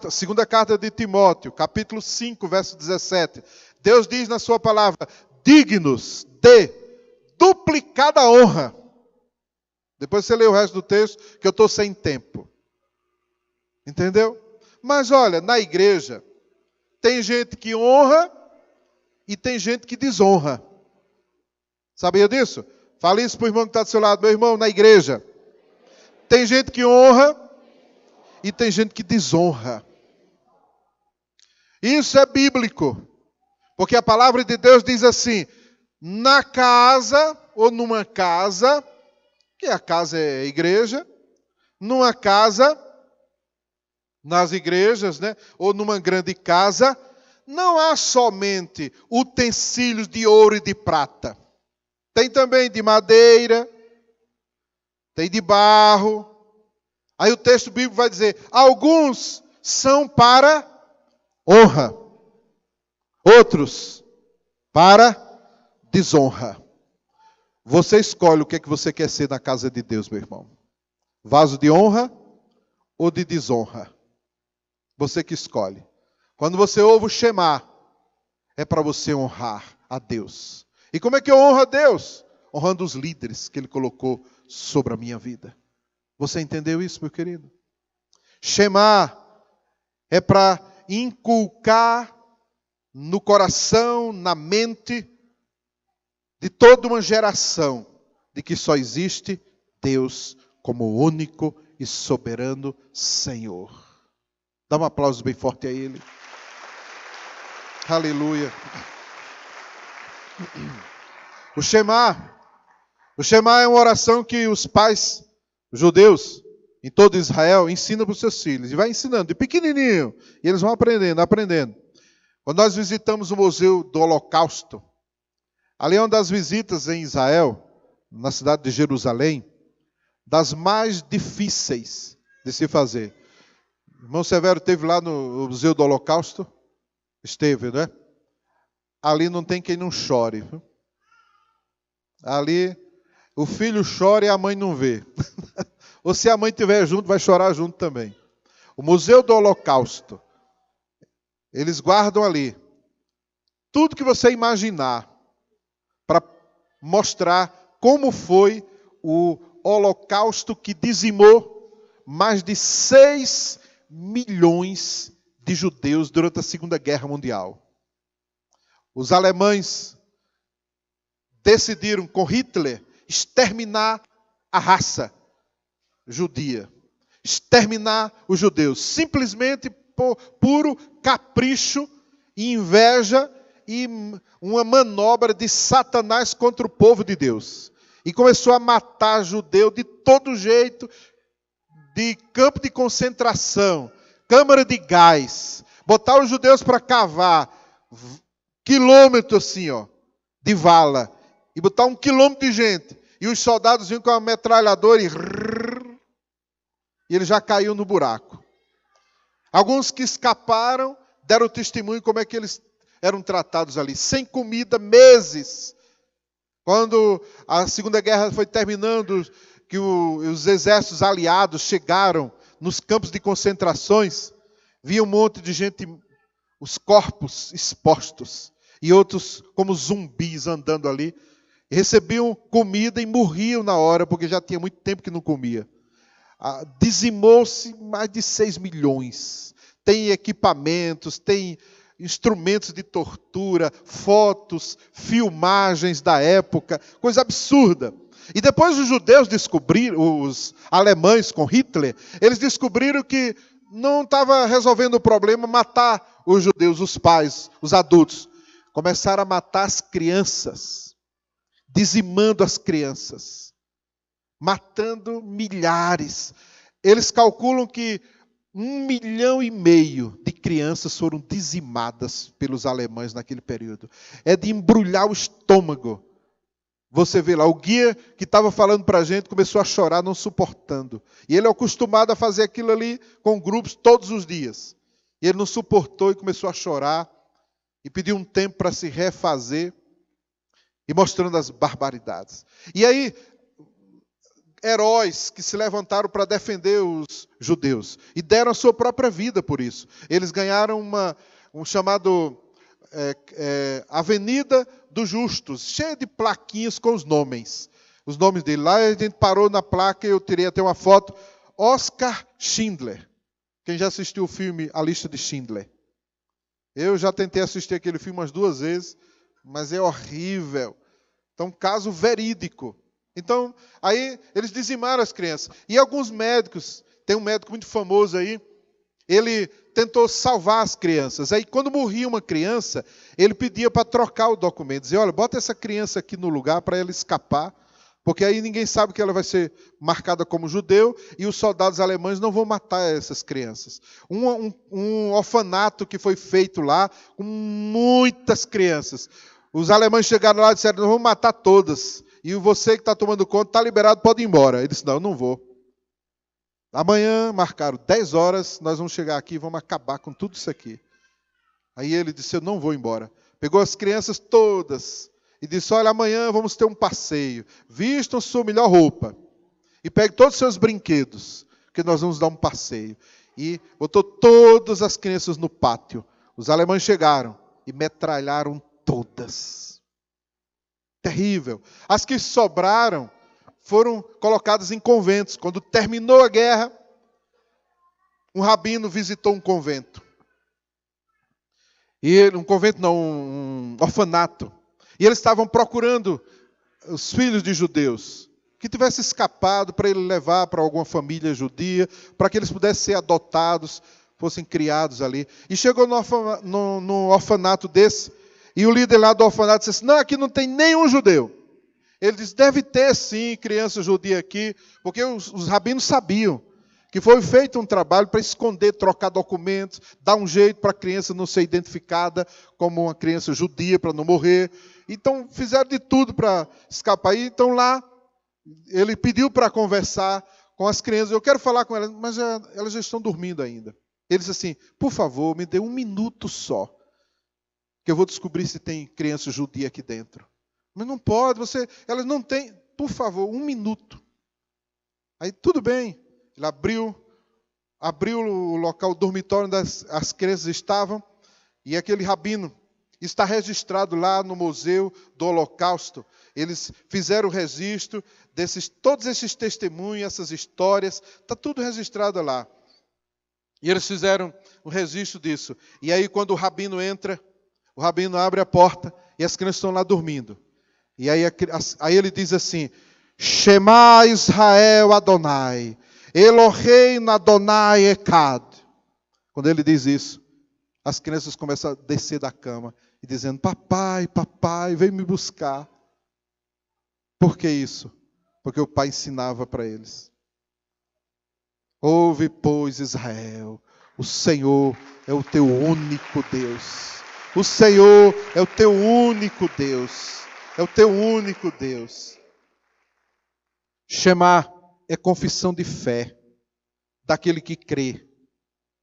Segunda carta de Timóteo, capítulo 5, verso 17. Deus diz na sua palavra, dignos de duplicada honra. Depois você lê o resto do texto, que eu estou sem tempo. Entendeu? Mas olha, na igreja, tem gente que honra e tem gente que desonra. Sabia disso? Fala isso para o irmão que está do seu lado. Meu irmão, na igreja, tem gente que honra e tem gente que desonra. Isso é bíblico. Porque a palavra de Deus diz assim, na casa ou numa casa, que a casa é a igreja, numa casa, nas igrejas, né, ou numa grande casa, não há somente utensílios de ouro e de prata. Tem também de madeira, tem de barro. Aí o texto bíblico vai dizer, alguns são para honra, outros para desonra. Você escolhe o que é que você quer ser na casa de Deus, meu irmão. Vaso de honra ou de desonra? Você que escolhe. Quando você ouve o Shema, é para você honrar a Deus. E como é que eu honro a Deus? Honrando os líderes que Ele colocou sobre a minha vida. Você entendeu isso, meu querido? Shema é para inculcar no coração, na mente de toda uma geração de que só existe Deus como o único e soberano Senhor. Dá um aplauso bem forte a Ele. Aleluia. O Shema é uma oração que os pais judeus em todo Israel ensinam para os seus filhos. E vai ensinando de pequenininho. E eles vão aprendendo. Quando nós visitamos o Museu do Holocausto, ali é uma das visitas em Israel, na cidade de Jerusalém, das mais difíceis de se fazer. O irmão Severo esteve lá no Museu do Holocausto? Esteve, né? Ali não tem quem não chore. Ali o filho chora e a mãe não vê. Ou se a mãe estiver junto, vai chorar junto também. O Museu do Holocausto. Eles guardam ali tudo que você imaginar para mostrar como foi o Holocausto que dizimou mais de 6 milhões de judeus durante a Segunda Guerra Mundial. Os alemães decidiram, com Hitler, exterminar a raça judia, exterminar os judeus, simplesmente por puro capricho e inveja e uma manobra de Satanás contra o povo de Deus. E começou a matar judeu de todo jeito, de campo de concentração, câmara de gás, botar os judeus para cavar quilômetros assim, de vala, e botar 1 quilômetro de gente. E os soldados vinham com a metralhadora e ele já caiu no buraco. Alguns que escaparam deram testemunho como é que eles eram tratados ali, sem comida, meses. Quando a Segunda Guerra foi terminando, que os exércitos aliados chegaram nos campos de concentrações, via um monte de gente, os corpos expostos, e outros como zumbis andando ali, e recebiam comida e morriam na hora, porque já tinha muito tempo que não comia. Dizimou-se mais de 6 milhões. Tem equipamentos, tem instrumentos de tortura, fotos, filmagens da época, coisa absurda. E depois os judeus descobriram, os alemães com Hitler, eles descobriram que não estava resolvendo o problema matar os judeus, os pais, os adultos. Começaram a matar as crianças, dizimando as crianças, matando milhares. Eles calculam que 1,5 milhão de crianças foram dizimadas pelos alemães naquele período. É de embrulhar o estômago. Você vê lá, o guia que estava falando para a gente começou a chorar, não suportando. E ele é acostumado a fazer aquilo ali com grupos todos os dias. E ele não suportou e começou a chorar. E pediu um tempo para se refazer. E mostrando as barbaridades. E aí, heróis que se levantaram para defender os judeus. E deram a sua própria vida por isso. Eles ganharam um chamado Avenida dos Justos, cheia de plaquinhas com os nomes dele. Lá a gente parou na placa e eu tirei até uma foto. Oskar Schindler. Quem já assistiu o filme A Lista de Schindler? Eu já tentei assistir aquele filme umas 2 vezes, mas é horrível. Então, caso verídico. Então, aí eles dizimaram as crianças. E alguns médicos, tem um médico muito famoso aí, ele tentou salvar as crianças. Aí, quando morria uma criança, ele pedia para trocar o documento. Dizia, olha, bota essa criança aqui no lugar para ela escapar, porque aí ninguém sabe que ela vai ser marcada como judeu e os soldados alemães não vão matar essas crianças. Um orfanato que foi feito lá, com muitas crianças. Os alemães chegaram lá e disseram, nós vamos matar todas. E você que está tomando conta, está liberado, pode ir embora. Ele disse, não, eu não vou. Amanhã, marcaram 10 horas, nós vamos chegar aqui e vamos acabar com tudo isso aqui. Aí ele disse, eu não vou embora. Pegou as crianças todas e disse, olha, amanhã vamos ter um passeio. Vistam sua melhor roupa e pegue todos os seus brinquedos, porque nós vamos dar um passeio. E botou todas as crianças no pátio. Os alemães chegaram e metralharam todas. Terrível. As que sobraram foram colocadas em conventos. Quando terminou a guerra, um rabino visitou um convento. Um orfanato. E eles estavam procurando os filhos de judeus. que tivesse escapado, para ele levar para alguma família judia, para que eles pudessem ser adotados, fossem criados ali. E chegou no orfanato desse, e o líder lá do orfanato disse assim, não, aqui não tem nenhum judeu. Ele disse, deve ter sim criança judia aqui, porque os rabinos sabiam que foi feito um trabalho para esconder, trocar documentos, dar um jeito para a criança não ser identificada como uma criança judia, para não morrer. Então fizeram de tudo para escapar. Então lá, ele pediu para conversar com as crianças. Eu quero falar com elas, mas elas já estão dormindo ainda. Ele disse assim, por favor, me dê 1 minuto só, que eu vou descobrir se tem criança judia aqui dentro. Mas não pode, elas não têm, por favor, 1 minuto. Aí tudo bem, ele abriu o local, o dormitório onde as crianças estavam, e aquele rabino está registrado lá no Museu do Holocausto. Eles fizeram o registro todos esses testemunhos, essas histórias, está tudo registrado lá. E eles fizeram o registro disso. E aí quando o rabino entra, o rabino abre a porta e as crianças estão lá dormindo. E aí ele diz assim, Shema Israel Adonai, Eloheinu Adonai Echad. Quando ele diz isso, as crianças começam a descer da cama e dizendo, papai, papai, vem me buscar. Por que isso? Porque o pai ensinava para eles. Ouve, pois, Israel, o Senhor é o teu único Deus. O Senhor é o teu único Deus. É o teu único Deus. Shema é confissão de fé daquele que crê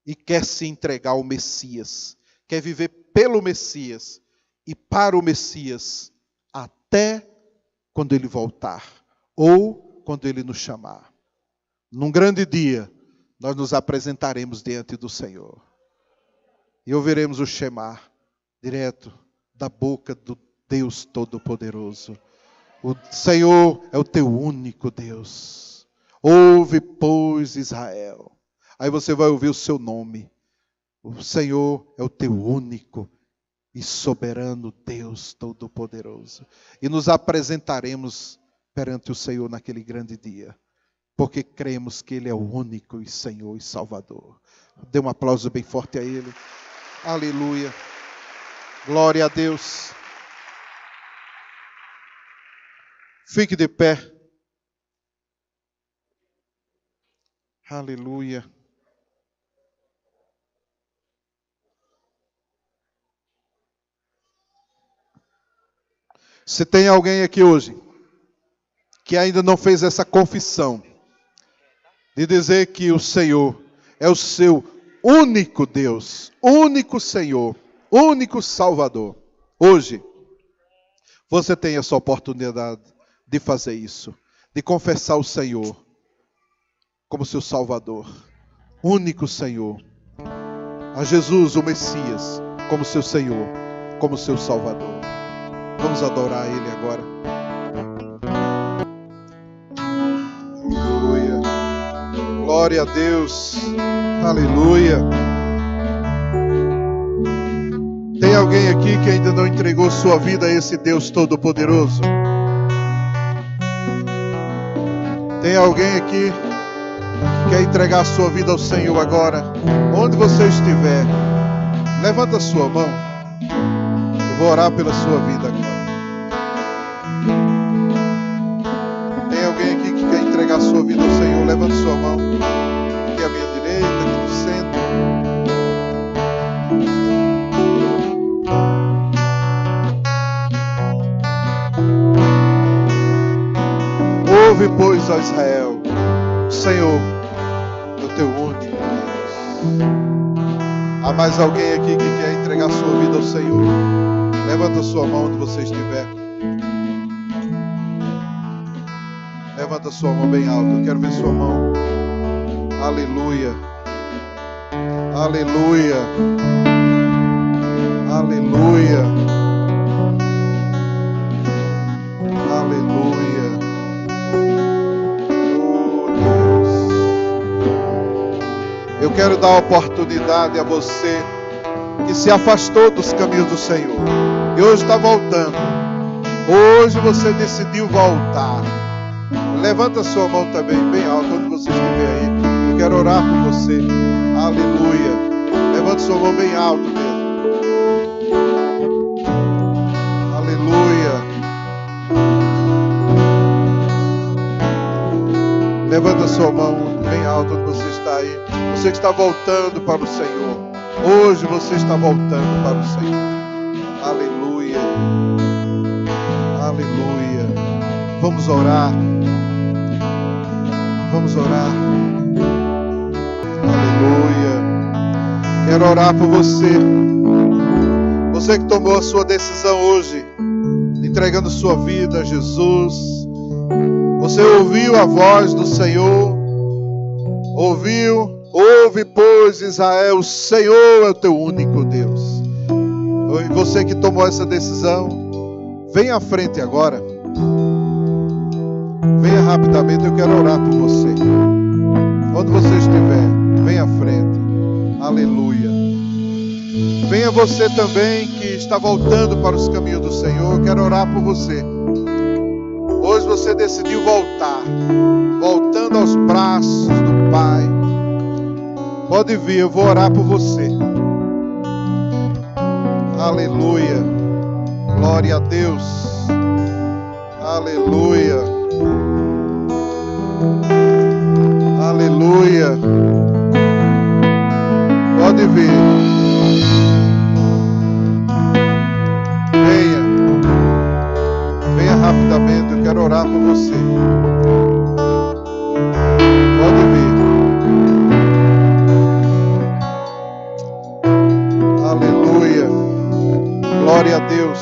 e quer se entregar ao Messias, quer viver pelo Messias e para o Messias até quando ele voltar ou quando ele nos chamar. Num grande dia, nós nos apresentaremos diante do Senhor e ouviremos o Shema direto da boca do Deus Todo-Poderoso. O Senhor é o teu único Deus. Ouve, pois, Israel. Aí você vai ouvir o seu nome. O Senhor é o teu único e soberano Deus Todo-Poderoso. E nos apresentaremos perante o Senhor naquele grande dia, porque cremos que Ele é o único e Senhor e Salvador. Dê um aplauso bem forte a Ele. Aleluia. Glória a Deus. Fique de pé. Aleluia. Se tem alguém aqui hoje que ainda não fez essa confissão de dizer que o Senhor é o seu único Deus, único Senhor, único Salvador, hoje você tem essa oportunidade de fazer isso, de confessar o Senhor como seu Salvador, único Senhor, a Jesus, o Messias, como seu Senhor, como seu Salvador. Vamos adorar Ele agora. Aleluia. Glória a Deus. Aleluia. Tem alguém aqui que ainda não entregou sua vida a esse Deus Todo-Poderoso? Tem alguém aqui que quer entregar a sua vida ao Senhor agora? Onde você estiver, levanta a sua mão. Eu vou orar pela sua vida agora. Tem alguém aqui que quer entregar a sua vida ao Senhor? Levanta a sua mão. Aqui à minha direita, aqui no centro. Ouve, pois, ó Israel, o Senhor é o teu único Deus. Há mais alguém aqui que quer entregar a sua vida ao Senhor? Levanta a sua mão onde você estiver. Levanta a sua mão bem alta. Eu quero ver sua mão. Aleluia. Aleluia. Aleluia. Aleluia. Oh, Deus. Eu quero dar a oportunidade a você que se afastou dos caminhos do Senhor e hoje está voltando. Hoje você decidiu voltar. Levanta a sua mão também, bem alto, onde você estiver aí. Eu quero orar por você. Aleluia. Levanta a sua mão bem alto mesmo. Aleluia. Levanta a sua mão bem alto onde você está aí. Você que está voltando para o Senhor. Hoje você está voltando para o Senhor. Aleluia. Aleluia. Vamos orar. Vamos orar. Aleluia. Quero orar por você. Você que tomou a sua decisão hoje, entregando sua vida a Jesus. Você ouviu a voz do Senhor. Ouve, pois, Israel, o Senhor é o teu único Deus. E você que tomou essa decisão, venha à frente agora. Venha rapidamente, eu quero orar por você. Onde você estiver, venha à frente. Aleluia. Venha você também que está voltando para os caminhos do Senhor, eu quero orar por você. Hoje você decidiu voltar, voltando aos braços do Pai. Pode vir, eu vou orar por você. Aleluia. Glória a Deus. Aleluia. Aleluia. Pode vir. Venha rapidamente, eu quero orar por você. Pode vir. Aleluia. Glória a Deus.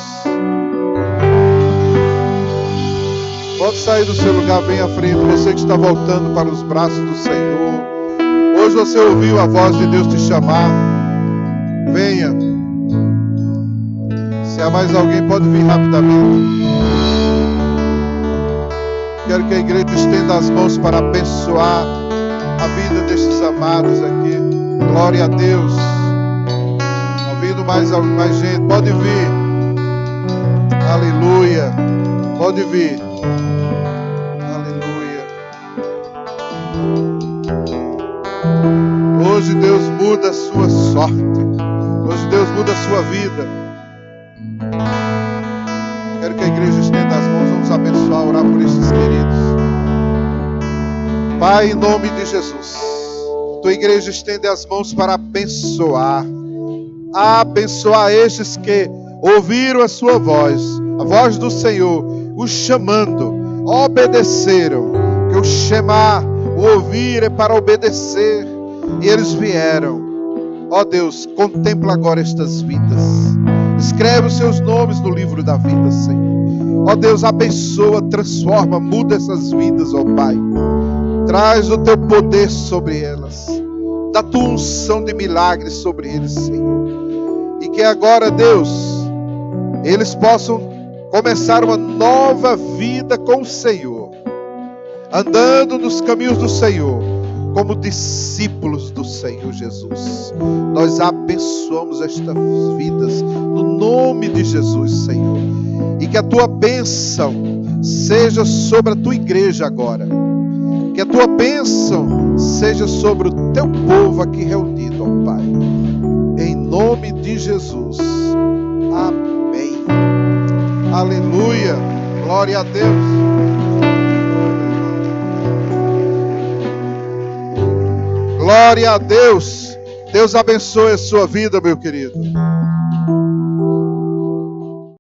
Pode sair do seu lugar, vem à frente. Você que está voltando para os braços do Senhor. Hoje você ouviu a voz de Deus te chamar. Venha. Se há mais alguém, pode vir rapidamente. Quero que a igreja estenda as mãos para abençoar a vida destes amados aqui. Glória a Deus. Está vindo mais gente. Pode vir. Aleluia. Pode vir. Aleluia. Hoje Deus muda a sua sorte. Hoje Deus muda a sua vida. Quero que a igreja estenda as mãos. Vamos abençoar, orar por estes queridos. Pai, em nome de Jesus, tua igreja estende as mãos para abençoar. Abençoar estes que ouviram a sua voz, a voz do Senhor, os chamando, obedeceram. Que o chamar, o ouvir é para obedecer. E eles vieram. Ó Deus, contempla agora estas vidas. Escreve os seus nomes no livro da vida, Senhor. Ó Deus, abençoa, transforma, muda essas vidas, ó Pai. Traz o teu poder sobre elas. Dá tua unção de milagres sobre eles, Senhor. E que agora, Deus, eles possam começar uma nova vida com o Senhor. Andando nos caminhos do Senhor, como discípulos do Senhor Jesus. Nós abençoamos estas vidas no nome de Jesus, Senhor. E que a tua bênção seja sobre a tua igreja agora. Que a tua bênção seja sobre o teu povo aqui reunido, ó Pai. Em nome de Jesus. Amém. Aleluia. Glória a Deus. Glória a Deus. Deus abençoe a sua vida, meu querido.